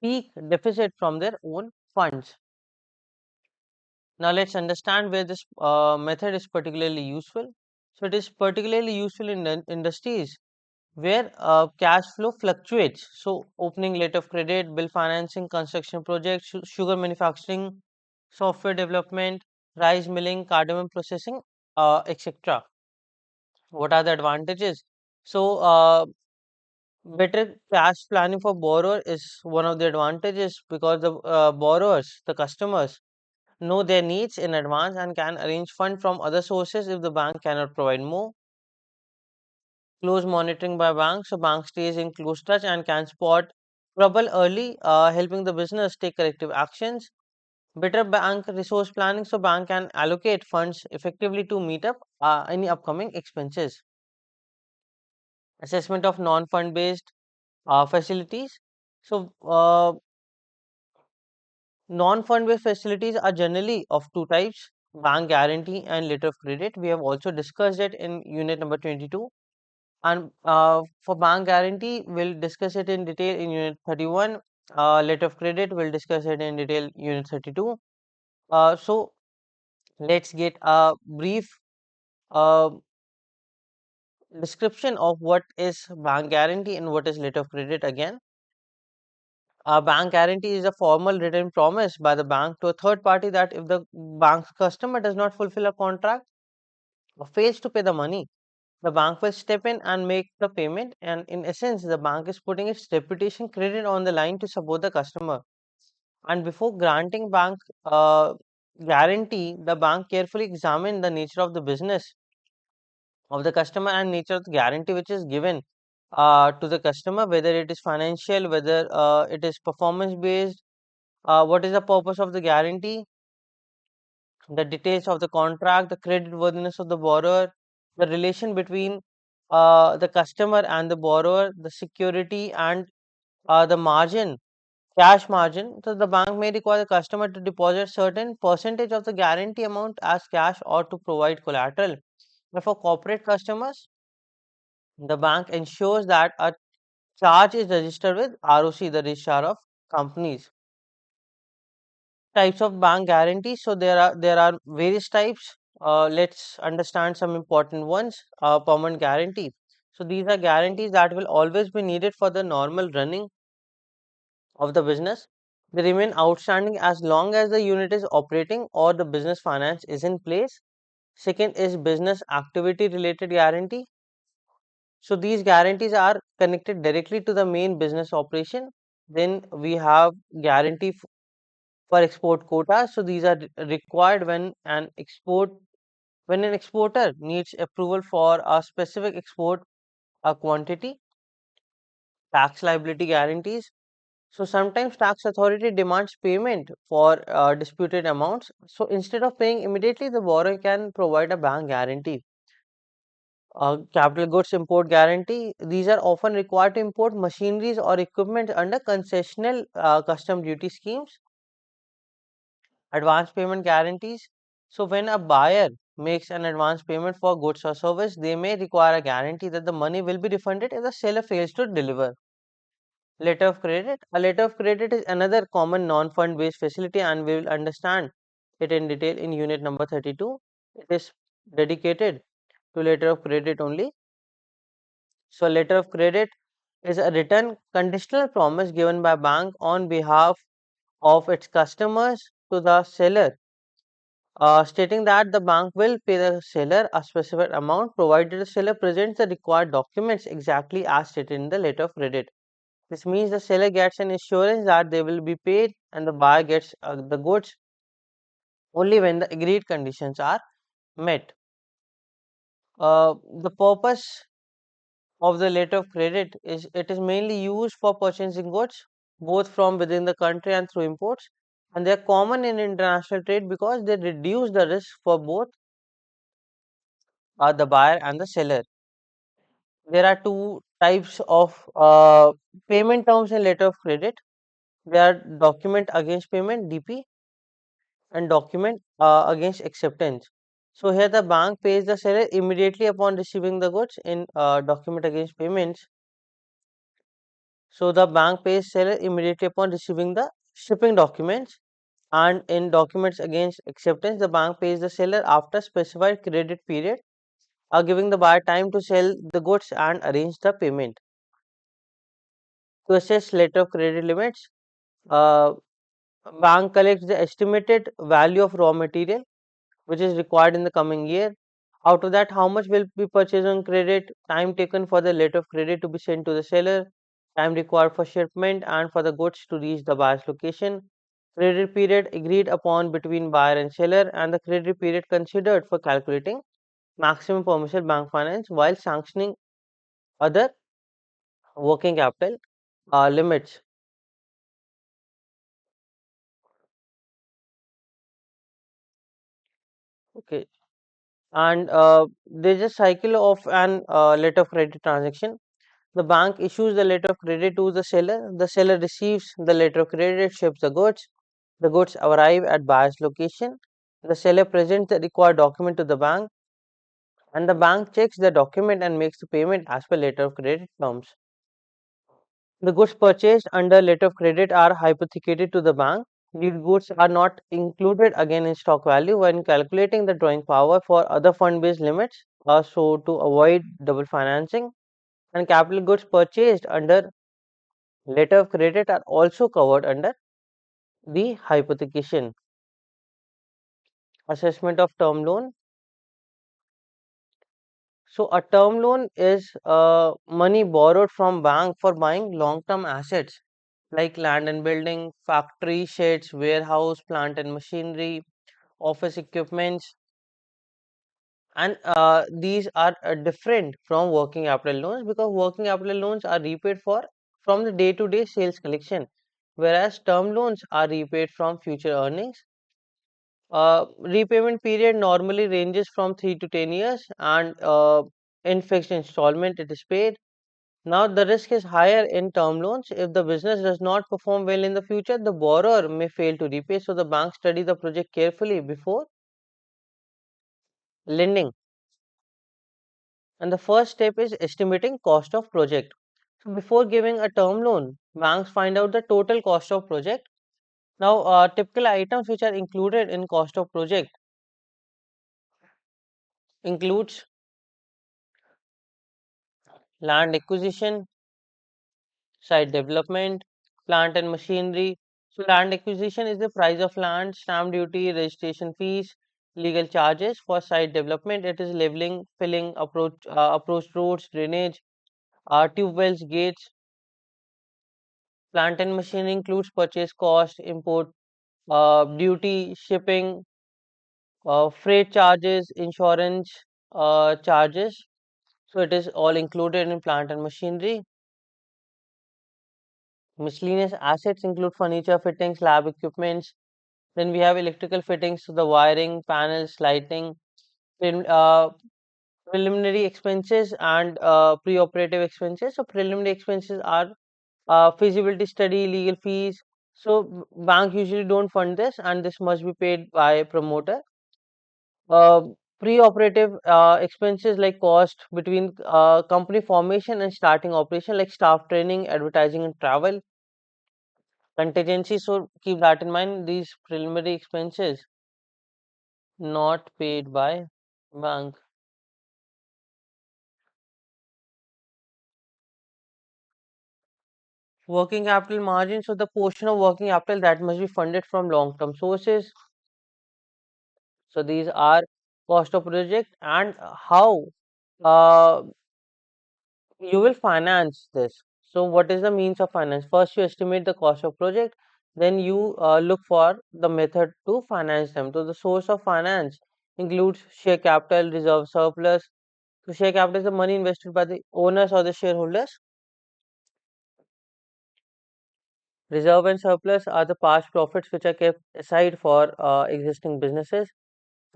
peak deficit from their own funds. Now, let's understand where this method is particularly useful. So, it is particularly useful in industries where cash flow fluctuates. So, opening letter of credit, bill financing, construction projects, sugar manufacturing, software development, rice milling, cardamom processing, etc. What are the advantages? So, better cash planning for borrower is one of the advantages because the borrowers, the customers, know their needs in advance and can arrange fund from other sources if the bank cannot provide more. Close monitoring by banks, so bank stays in close touch and can spot trouble early, helping the business take corrective actions. Better bank resource planning, so bank can allocate funds effectively to meet up any upcoming expenses. Assessment of non-fund based facilities. So non-fund based facilities are generally of two types: bank guarantee and letter of credit. We have also discussed it in unit number 22. And for bank guarantee, we'll discuss it in detail in unit 31. Letter of credit, we'll discuss it in detail unit 32. So let's get a brief uh, description of what is bank guarantee and what is letter of credit again. A bank guarantee is a formal written promise by the bank to a third party that if the bank's customer does not fulfill a contract or fails to pay the money, the bank will step in and make the payment, and in essence the bank is putting its reputation credit on the line to support the customer. And before granting bank guarantee, the bank carefully examine the nature of the business of the customer and nature of the guarantee which is given to the customer, whether it is financial, whether it is performance based, what is the purpose of the guarantee, the details of the contract, the credit worthiness of the borrower, the relation between the customer and the borrower, the security and the margin, cash margin. So the bank may require the customer to deposit certain percentage of the guarantee amount as cash or to provide collateral. But for corporate customers, the bank ensures that a charge is registered with ROC, the registrar of companies. Types of bank guarantees. So there are various types. Let's understand some important ones. Permanent guarantee. So these are guarantees that will always be needed for the normal running of the business. They remain outstanding as long as the unit is operating or the business finance is in place. Second is business activity related guarantee. So these guarantees are connected directly to the main business operation. Then we have guarantee for export quota. So these are required when an exporter needs approval for a specific export quantity. Tax liability guarantees. So sometimes tax authority demands payment for disputed amounts. So instead of paying immediately, the borrower can provide a bank guarantee. Capital goods import guarantee. These are often required to import machineries or equipment under concessional custom duty schemes. Advance payment guarantees. So when a buyer makes an advance payment for goods or service, they may require a guarantee that the money will be refunded if the seller fails to deliver. Letter of credit. A letter of credit is another common non-fund based facility, and we will understand it in detail in unit number 32. It is dedicated to letter of credit only. So letter of credit is a written conditional promise given by bank on behalf of its customers to the seller, stating that the bank will pay the seller a specified amount provided the seller presents the required documents exactly as stated in the letter of credit. This means the seller gets an assurance that they will be paid and the buyer gets the goods only when the agreed conditions are met. The purpose of the letter of credit is it is mainly used for purchasing goods both from within the country and through imports, and they are common in international trade because they reduce the risk for both the buyer and the seller. There are two types of payment terms in letter of credit. They are document against payment (DP) and document against acceptance. So here the bank pays the seller immediately upon receiving the goods in document against payments. So the bank pays seller immediately upon receiving the shipping documents, and in documents against acceptance, the bank pays the seller after specified credit period, giving the buyer time to sell the goods and arrange the payment. To assess letter of credit limits, uh, bank collects the estimated value of raw material which is required in the coming year. Out of that, how much will be purchased on credit, time taken for the letter of credit to be sent to the seller, time required for shipment and for the goods to reach the buyer's location, credit period agreed upon between buyer and seller, and the credit period considered for calculating maximum permissible bank finance while sanctioning other working capital limits. Okay, and there's a cycle of an letter of credit transaction. The bank issues the letter of credit to the seller. The seller receives the letter of credit, ships the goods. The goods arrive at buyer's location. The seller presents the required document to the bank, and the bank checks the document and makes the payment as per letter of credit terms. The goods purchased under letter of credit are hypothecated to the bank. These goods are not included again in stock value when calculating the drawing power for other fund-based limits, so to avoid double financing. And capital goods purchased under letter of credit are also covered under the hypothecation. Assessment of term loan. So a term loan is money borrowed from bank for buying long-term assets like land and building, factory, sheds, warehouse, plant and machinery, office equipments, and these are different from working capital loans because working capital loans are repaid for from the day-to-day sales collection, whereas term loans are repaid from future earnings. Repayment period normally ranges from 3 to 10 years, and in fixed installment it is paid. Now, the risk is higher in term loans. If the business does not perform well in the future, the borrower may fail to repay. So, the bank study the project carefully before lending. And the first step is estimating cost of project. So, before giving a term loan, banks find out the total cost of project. Now, typical items which are included in cost of project includes land acquisition, site development, plant and machinery. So land acquisition is the price of land, stamp duty, registration fees, legal charges. For site development, it is leveling, filling, approach roads, drainage, tube wells, gates. Plant and machinery includes purchase cost, import duty, shipping, freight charges, insurance charges. So it is all included in plant and machinery. Miscellaneous assets include furniture, fittings, lab equipments. Then we have electrical fittings, so the wiring, panels, lighting, prelim- uh, preliminary expenses and pre-operative expenses. So preliminary expenses are feasibility study, legal fees. So bank usually don't fund this, and this must be paid by promoter. Uh, Pre-operative expenses like cost between company formation and starting operation, like staff training, advertising, and travel. Contingency. So keep that in mind. These preliminary expenses not paid by bank. Working capital margin. So the portion of working capital that must be funded from long-term sources. So these are cost of project and how uh, you will finance this. So what is the means of finance? First, you estimate the cost of project. Then you look for the method to finance them. So the source of finance includes share capital, reserve surplus. So share capital is the money invested by the owners or the shareholders. Reserve and surplus are the past profits which are kept aside for existing businesses.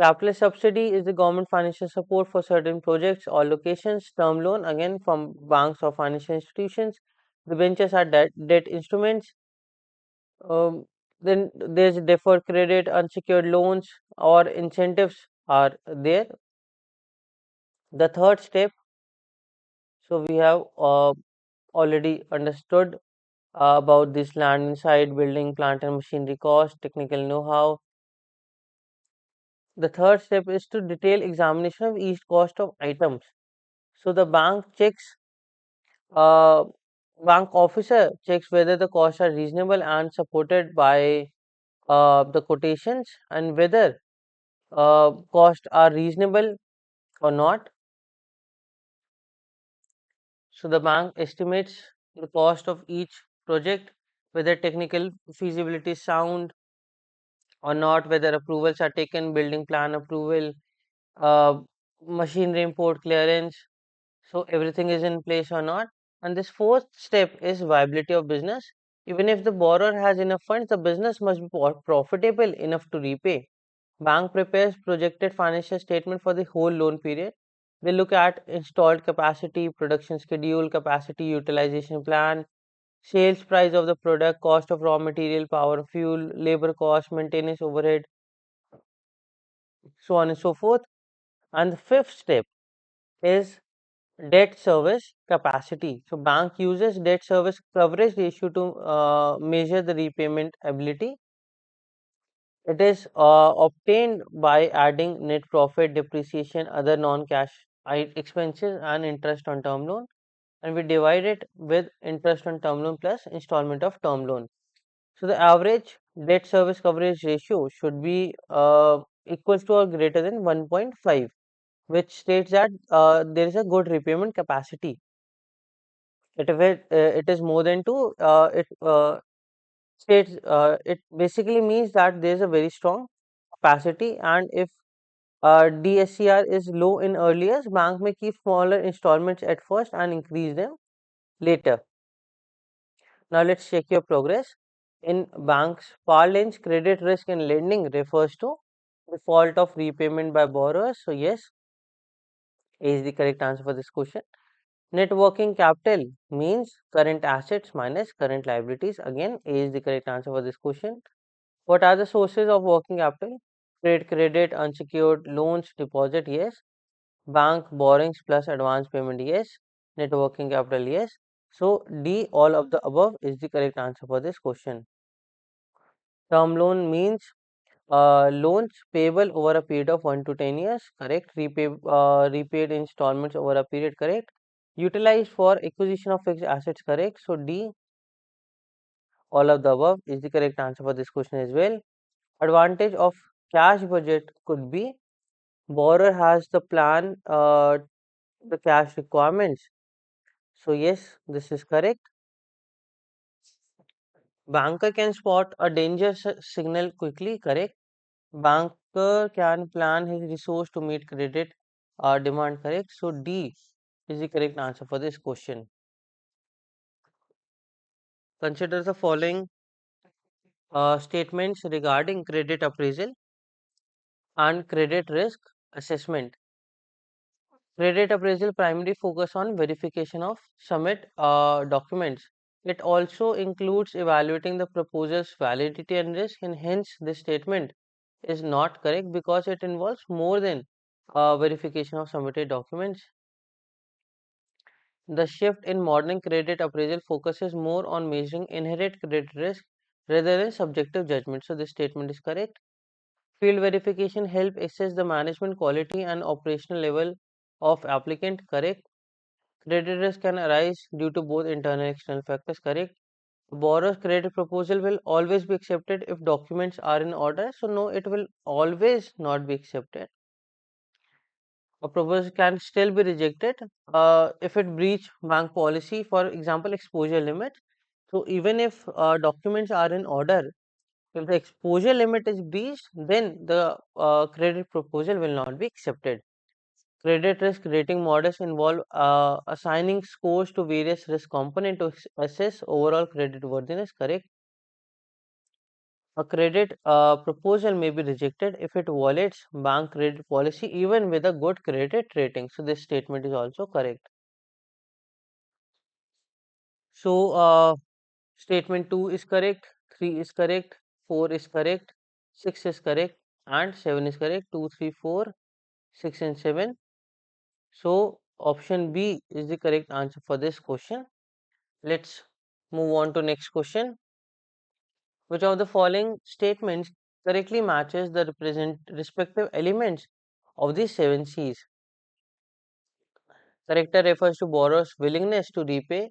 Capital subsidy is the government financial support for certain projects or locations. Term loan, again from banks or financial institutions. Debentures are debt instruments. Um, then there's deferred credit, unsecured loans, or incentives are there. The third step, so we have already understood about this land inside building, plant and machinery cost, technical know-how. The third step is to detail examination of each cost of items. So the uh, bank officer checks whether the costs are reasonable and supported by the quotations and whether costs are reasonable or not. So the bank estimates the cost of each project, whether technical feasibility is sound or not, whether approvals are taken, building plan approval, uh, machinery import clearance, so everything is in place or not. And this fourth step is viability of business. Even if the borrower has enough funds, the business must be profitable enough to repay. Bank prepares projected financial statement for the whole loan period. They look at installed capacity, production schedule, capacity utilization plan, sales price of the product, cost of raw material, power, fuel, labor cost, maintenance overhead, so on and so forth. And the fifth step is debt service capacity. So bank uses debt service coverage ratio to measure the repayment ability. It is obtained by adding net profit, depreciation, other non-cash expenses, and interest on term loan, and we divide it with interest on term loan plus installment of term loan. So the average debt service coverage ratio should be equals to or greater than 1.5. which states that there is a good repayment capacity. It is more than two, it basically means that there is a very strong capacity, and if DSCR is low in early years, bank may keep smaller installments at first and increase them later. Now let's check your progress. In banks parlance, credit risk in lending refers to default of repayment by borrowers. So yes, A is the correct answer for this question. Net working capital means current assets minus current liabilities. Again, A is the correct answer for this question. What are the sources of working capital? Trade credit, unsecured loans, deposit, yes. Bank borrowings plus advance payment, yes. Net working capital, yes. So D, all of the above is the correct answer for this question. Term loan means loans payable over a period of 1 to 10 years, correct. Repaid installments over a period, correct. Utilized for acquisition of fixed assets, correct. So D, all of the above is the correct answer for this question as well. Advantage of cash budget could be borrower has the plan the cash requirements. So yes, this is correct. Banker can spot a danger signal quickly, correct. Banker can plan his resource to meet credit demand, correct. So D is the correct answer for this question. Consider the following statements regarding credit appraisal and credit risk assessment. Credit appraisal primarily focus on verification of submit documents. It also includes evaluating the proposal's validity and risk, and hence this statement is not correct because it involves more than verification of submitted documents. The shift in modern credit appraisal focuses more on measuring inherent credit risk rather than subjective judgment. So this statement is correct. Field verification help assess the management quality and operational level of applicant, correct. Credit risk can arise due to both internal and external factors, correct. Borrower's credit proposal will always be accepted if documents are in order. So no, it will always not be accepted. A proposal can still be rejected if it breach bank policy, for example, exposure limit. So even if documents are in order, if the exposure limit is breached, then the credit proposal will not be accepted. Credit risk rating models involve assigning scores to various risk components to assess overall credit worthiness, correct. A credit proposal may be rejected if it violates bank credit policy even with a good credit rating. So this statement is also correct. So statement 2 is correct, 3 is correct, 4 is correct, 6 is correct, and 7 is correct. 2, 3, 4, 6 and 7. So option B is the correct answer for this question. Let's move on to next question. Which of the following statements correctly matches the respective elements of the 7 C's? Character refers to borrower's willingness to repay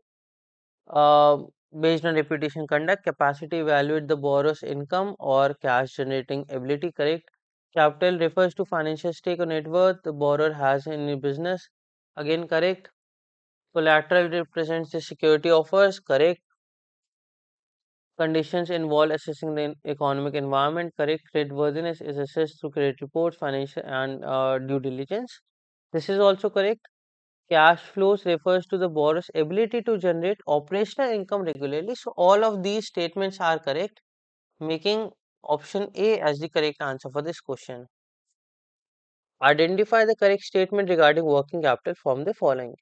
uh, based on reputation conduct. Capacity evaluate the borrower's income or cash generating ability, correct. Capital refers to financial stake or net worth the borrower has in a business, again correct. Collateral represents the security offers, correct. Conditions involve assessing the economic environment, correct. Creditworthiness is assessed through credit reports, financial and due diligence. This is also correct. Cash flows refers to the borrower's ability to generate operational income regularly. So all of these statements are correct, making option A as the correct answer for this question. Identify the correct statement regarding working capital from the following.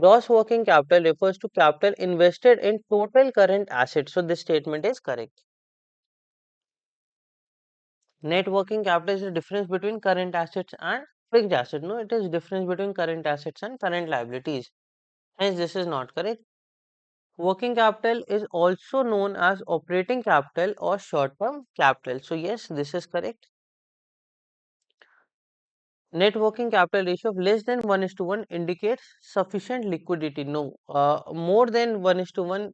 Gross working capital refers to capital invested in total current assets. So this statement is correct. Net working capital is the difference between current assets and fixed assets. No, it is difference between current assets and current liabilities. Hence, this is not correct. Working capital is also known as operating capital or short-term capital. So yes, this is correct. Net working capital ratio of less than 1:1 indicates sufficient liquidity. No, more than 1:1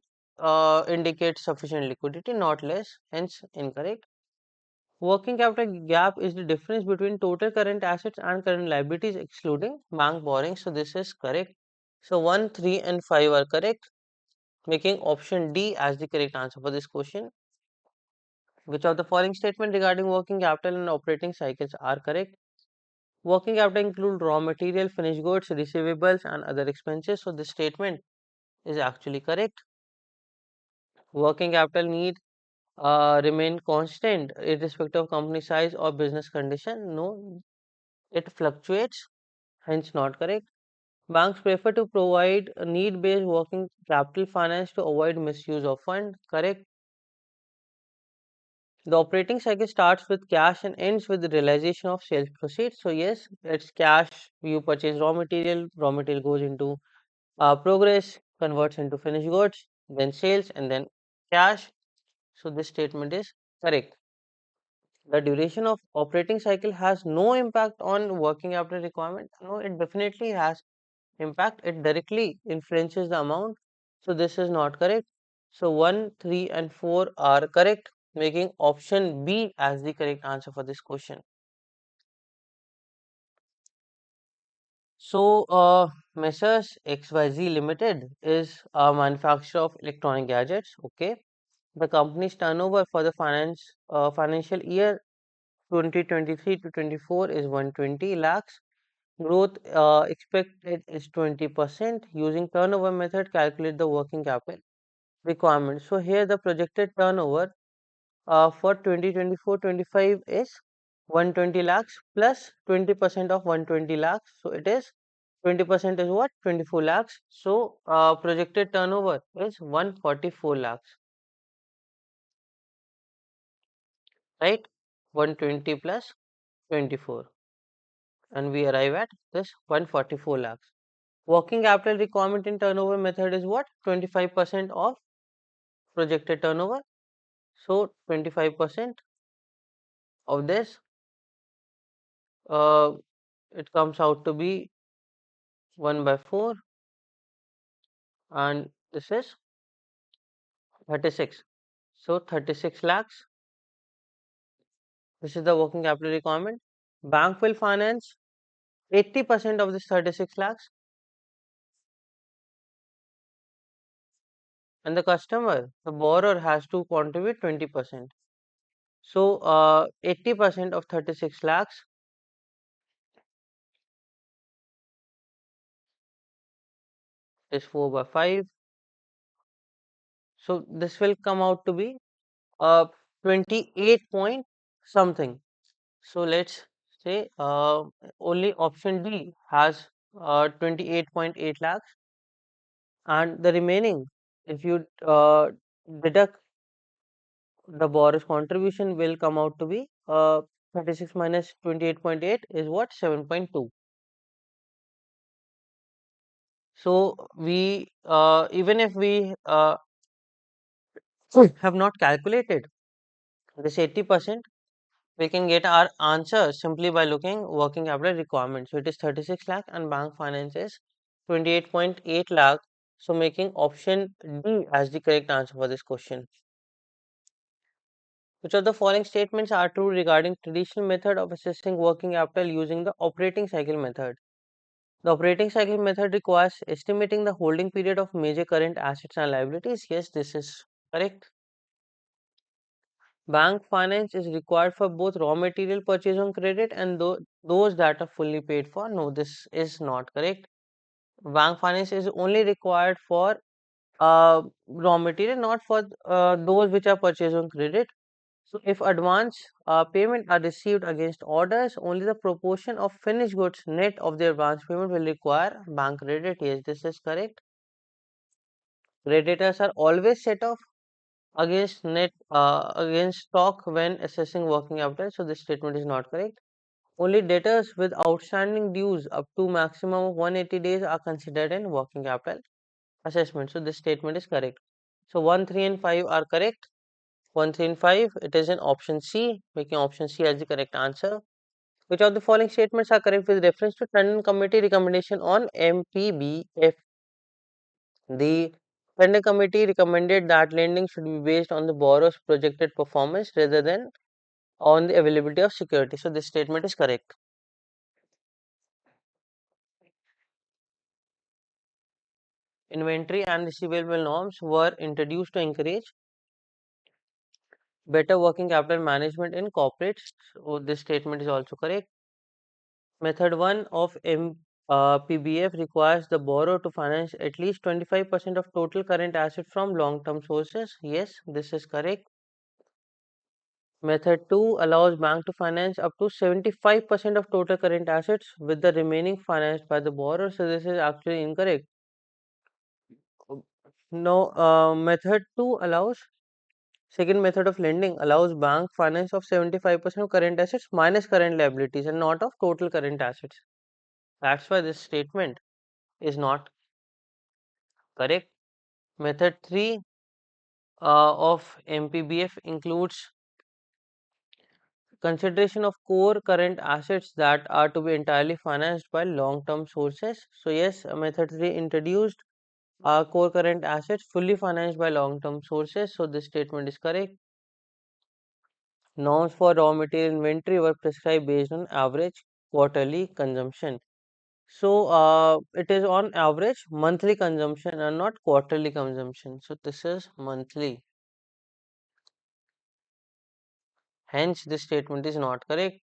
indicates sufficient liquidity, not less. Hence, incorrect. Working capital gap is the difference between total current assets and current liabilities excluding bank borrowing. So this is correct. So 1, 3 and 5 are correct, making option D as the correct answer for this question. Which of the following statement regarding working capital and operating cycles are correct? Working capital include raw material, finished goods, receivables and other expenses. So this statement is actually correct. Working capital need remain constant irrespective of company size or business condition. No, it fluctuates, hence not correct. Banks prefer to provide a need-based working capital finance to avoid misuse of fund. Correct. The operating cycle starts with cash and ends with the realization of sales proceeds. So yes, it's cash. You purchase raw material goes into progress, converts into finished goods, then sales, and then cash. So this statement is correct. The duration of operating cycle has no impact on working capital requirement. No, it definitely has impact. It directly influences the amount. So this is not correct. So 1, 3 and 4 are correct, making option B as the correct answer for this question. So Messrs XYZ Limited is a manufacturer of electronic gadgets. Okay. The company's turnover for the financial year 2023 to 24 is 120 lakhs. Growth expected is 20%. Using turnover method, calculate the working capital requirement. So here the projected turnover for 2024-25 is 120 lakhs plus 20% of 120 lakhs. So it is 20% is what? 24 lakhs. So projected turnover is 144 lakhs, right? 120 plus 24, and we arrive at this 144 lakhs. Working capital requirement in turnover method is what? 25% of projected turnover. So 25% of this, uh, it comes out to be 1 by 4, and this is 36. So 36 lakhs. This is the working capital requirement. Bank will finance 80% of this 36 lakhs, and the customer, the borrower, has to contribute 20%. So 80% of 36 lakhs is 4 by 5. So this will come out to be 28 point something. So let's say only option D has 28.8 lakhs, and the remaining, if you deduct the borrower's contribution, will come out to be 36 minus 28.8 is what? 7.2. So we even if we have not calculated this 80%, we can get our answer simply by looking working capital requirement. So it is 36 lakh and bank finance is 28.8 lakh. So making option D as the correct answer for this question. Which of the following statements are true regarding traditional method of assessing working capital using the operating cycle method? The operating cycle method requires estimating the holding period of major current assets and liabilities. Yes, this is correct. Bank finance is required for both raw material purchase on credit and those that are fully paid for. No, this is not correct. Bank finance is only required for raw material, not for those which are purchased on credit. So, if advance payment are received against orders, only the proportion of finished goods net of the advance payment will require bank credit. Yes, this is correct. Creditors are always set off against net against stock when assessing working capital. So this statement is not correct. Only debtors with outstanding dues up to maximum of 180 days are considered in working capital assessment. So this statement is correct. So 1, 3 and 5 are correct. 1, 3 and 5, it is in option C, making option C as the correct answer. Which of the following statements are correct with reference to Tandon Committee recommendation on MPBF? The Tender Committee recommended that lending should be based on the borrower's projected performance rather than on the availability of security. So this statement is correct. Inventory and receivable norms were introduced to encourage better working capital management in corporates. So this statement is also correct. Method 1 of PBF requires the borrower to finance at least 25% of total current asset from long-term sources. Yes, this is correct. Method 2 allows bank to finance up to 75% of total current assets with the remaining financed by the borrower. So this is actually incorrect. No, method 2 allows second method of lending allows bank finance of 75% of current assets minus current liabilities and not of total current assets. That's why this statement is not correct. Method 3 of MPBF includes consideration of core current assets that are to be entirely financed by long-term sources. So yes, method 3 introduced core current assets fully financed by long-term sources. So this statement is correct. Norms for raw material inventory were prescribed based on average quarterly consumption. So it is on average monthly consumption and not quarterly consumption. So this is monthly. Hence, this statement is not correct.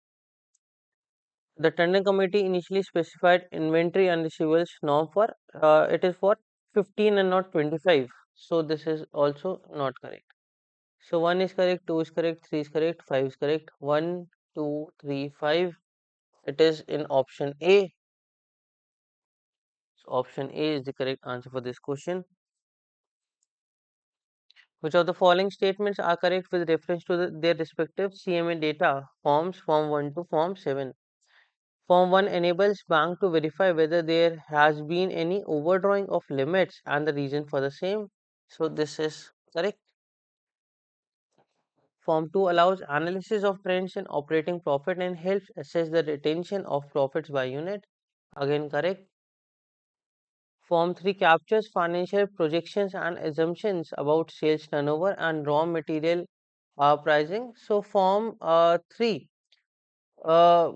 The tender committee initially specified inventory and receivables norm for it is for 15 and not 25. So this is also not correct. So 1 is correct, 2 is correct, 3 is correct, 5 is correct. 1, 2, 3, 5. It is in option A. So option A is the correct answer for this question. Which of the following statements are correct with reference to their respective CMA data forms, Form 1 to Form 7? Form 1 enables bank to verify whether there has been any overdrawing of limits and the reason for the same. So this is correct. Form 2 allows analysis of trends in operating profit and helps assess the retention of profits by unit. Again correct. Form 3 captures financial projections and assumptions about sales turnover and raw material pricing. So Form 3 uh,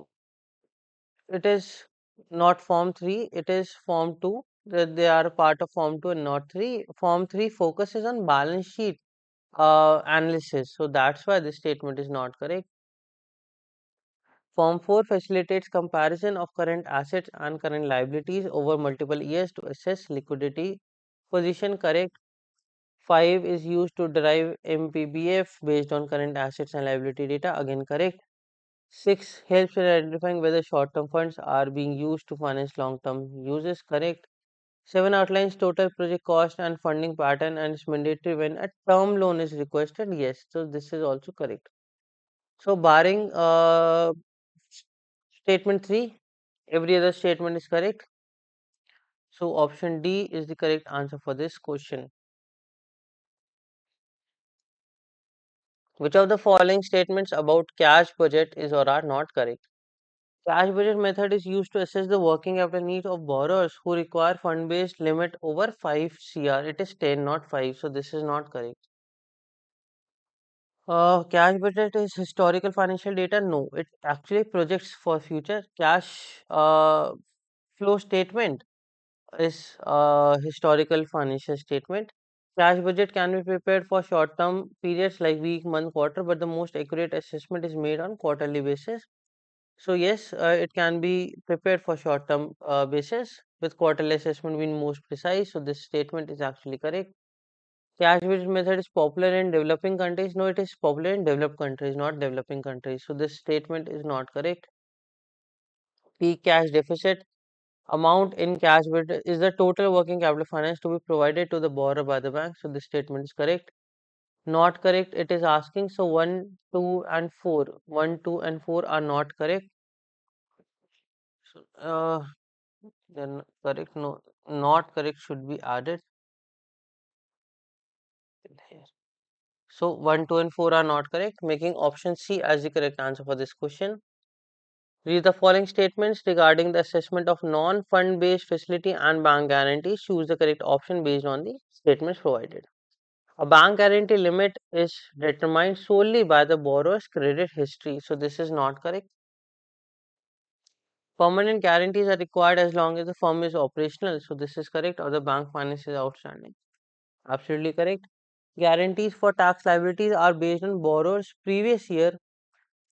it is not Form 3, it is Form 2. They are part of Form 2 and not 3. Form 3 focuses on balance sheet analysis. So that's why this statement is not correct. Form 4 facilitates comparison of current assets and current liabilities over multiple years to assess liquidity position. Correct. 5 is used to derive MPBF based on current assets and liability data. Again correct. 6 helps in identifying whether short-term funds are being used to finance long-term uses. Correct. 7 outlines total project cost and funding pattern and is mandatory when a term loan is requested. Yes, so this is also correct. So barring statement 3, every other statement is correct. So option D is the correct answer for this question. Which of the following statements about cash budget is or are not correct? Cash budget method is used to assess the working capital needs of borrowers who require fund-based limit over 5 CR. It is 10, not 5. So this is not correct. Cash budget is historical financial data. No, it actually projects for future. Cash flow statement is historical financial statement. Cash budget can be prepared for short-term periods like week, month, quarter, but the most accurate assessment is made on quarterly basis. So yes, it can be prepared for short-term basis with quarterly assessment being most precise. So this statement is actually correct. Cash budget method is popular in developing countries. No, it is popular in developed countries, not developing countries. So this statement is not correct. Peak cash deficit amount in cash budget is the total working capital finance to be provided to the borrower by the bank. So this statement is correct. Not correct. It is asking. So 1, 2, and 4. 1, 2, and 4 are not correct. So, then correct. No, not correct should be added here. So 1, 2, and 4 are not correct, making option C as the correct answer for this question. Read the following statements regarding the assessment of non-fund based facility and bank guarantees. Choose the correct option based on the statements provided. A bank guarantee limit is determined solely by the borrower's credit history. So this is not correct. Permanent guarantees are required as long as the firm is operational. So this is correct, or the bank finance is outstanding. Absolutely correct. Guarantees for tax liabilities are based on borrower's previous year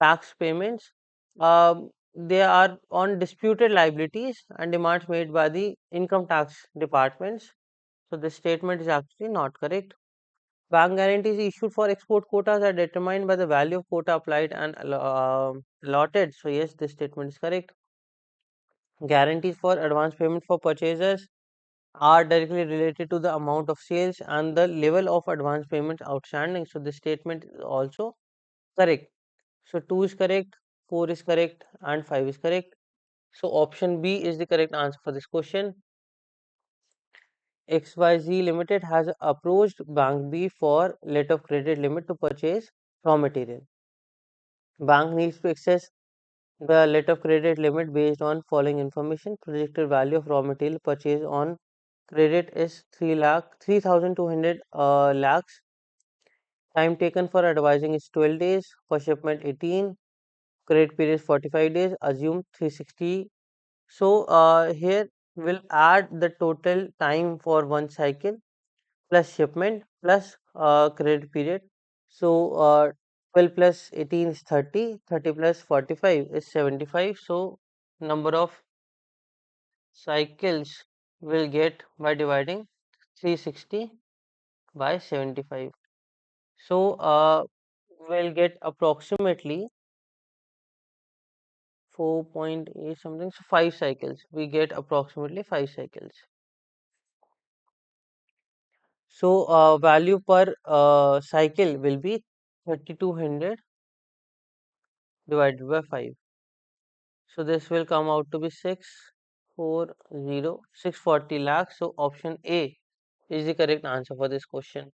tax payments. They are on disputed liabilities and demands made by the income tax departments. So this statement is actually not correct. Bank guarantees issued for export quotas are determined by the value of quota applied and allotted. So yes, this statement is correct. Guarantees for advance payment for purchasers are directly related to the amount of sales and the level of advance payment outstanding. So this statement is also correct. So 2 is correct, 4 is correct, and 5 is correct. So option B is the correct answer for this question. XYZ Limited has approached Bank B for letter of credit limit to purchase raw material. Bank needs to access the letter of credit limit based on following information. Projected value of raw material purchase on credit is 3,200 lakhs. Time taken for advising is 12 days. For shipment 18. Credit period 45 days. Assume 360. So here we'll add the total time for one cycle plus shipment plus credit period. So 12 plus 18 is 30. 30 plus 45 is 75. So number of cycles will get by dividing 360 by 75. So we'll get approximately 4.8 something. So 5 cycles. We get approximately 5 cycles. So value per cycle will be 3200 divided by 5. So this will come out to be 640 lakhs. So option A is the correct answer for this question.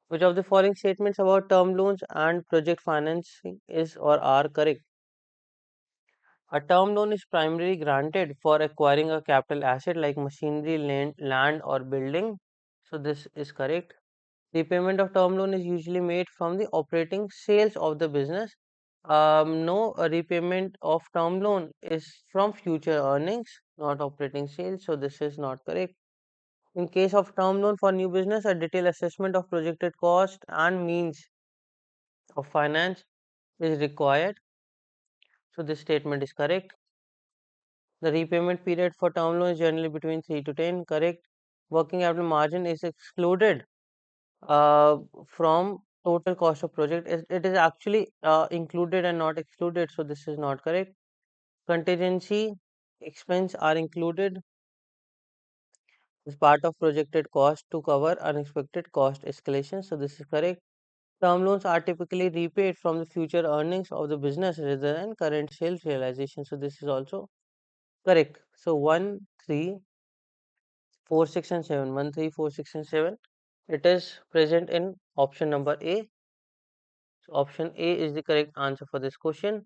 Which of the following statements about term loans and project financing is or are correct? A term loan is primarily granted for acquiring a capital asset like machinery, land or building. So this is correct. Repayment of term loan is usually made from the operating sales of the business. No, a repayment of term loan is from future earnings, not operating sales. So this is not correct. In case of term loan for new business, a detailed assessment of projected cost and means of finance is required. So this statement is correct. The repayment period for term loan is generally between 3 to 10. Correct. Working capital margin is excluded from total cost of project. It is actually included and not excluded. So this is not correct. Contingency expense are included as part of projected cost to cover unexpected cost escalation. So this is correct. Term loans are typically repaid from the future earnings of the business rather than current sales realization. So this is also correct. So 1, 3, 4, 6 and 7. 1, 3, 4, 6 and 7. It is present in option number A. So option A is the correct answer for this question.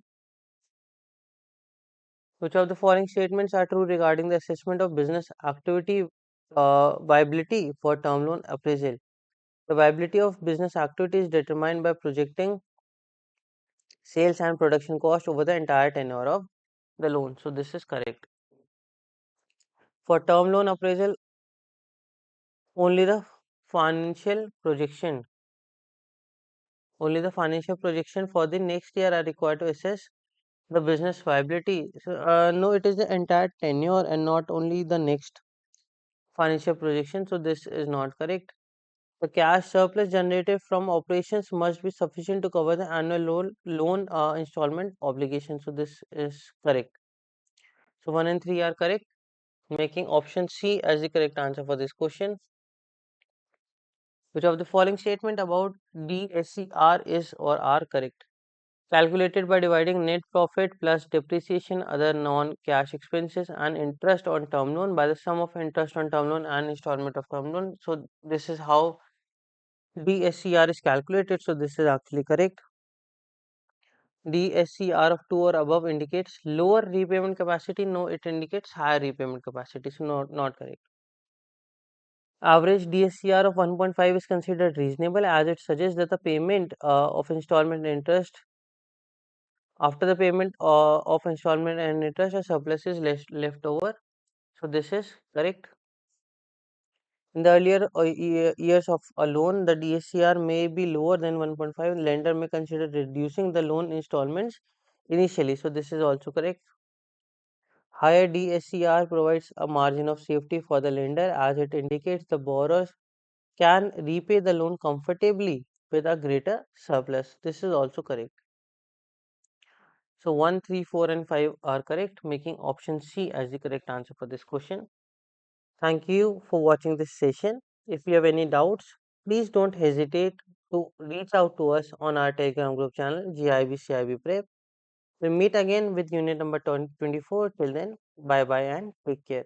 Which of the following statements are true regarding the assessment of business activity viability for term loan appraisal? The viability of business activity is determined by projecting sales and production cost over the entire tenure of the loan. So this is correct. For term loan appraisal, only the financial projection, only the financial projection for the next year are required to assess the business viability. So no, it is the entire tenure and not only the next financial projection. So this is not correct. The cash surplus generated from operations must be sufficient to cover the annual loan installment obligation. So this is correct. So 1 and 3 are correct, making option C as the correct answer for this question. Which of the following statement about DSCR is or are correct? Calculated by dividing net profit plus depreciation, other non-cash expenses and interest on term loan by the sum of interest on term loan and installment of term loan. So this is how DSCR is calculated. So this is actually correct. DSCR of 2 or above indicates lower repayment capacity. No, it indicates higher repayment capacity. So not correct. Average DSCR of 1.5 is considered reasonable as it suggests that the payment of installment and interest after the payment of installment and interest a surplus is left over. So this is correct. In the earlier years of a loan, the DSCR may be lower than 1.5. Lender may consider reducing the loan installments initially. So this is also correct. Higher DSCR provides a margin of safety for the lender as it indicates the borrowers can repay the loan comfortably with a greater surplus. This is also correct. So 1, 3, 4 and 5 are correct, making option C as the correct answer for this question. Thank you for watching this session. If you have any doubts, please don't hesitate to reach out to us on our Telegram group channel JAIIB CIB Prep. We'll meet again with unit number 24. Till then, bye bye and take care.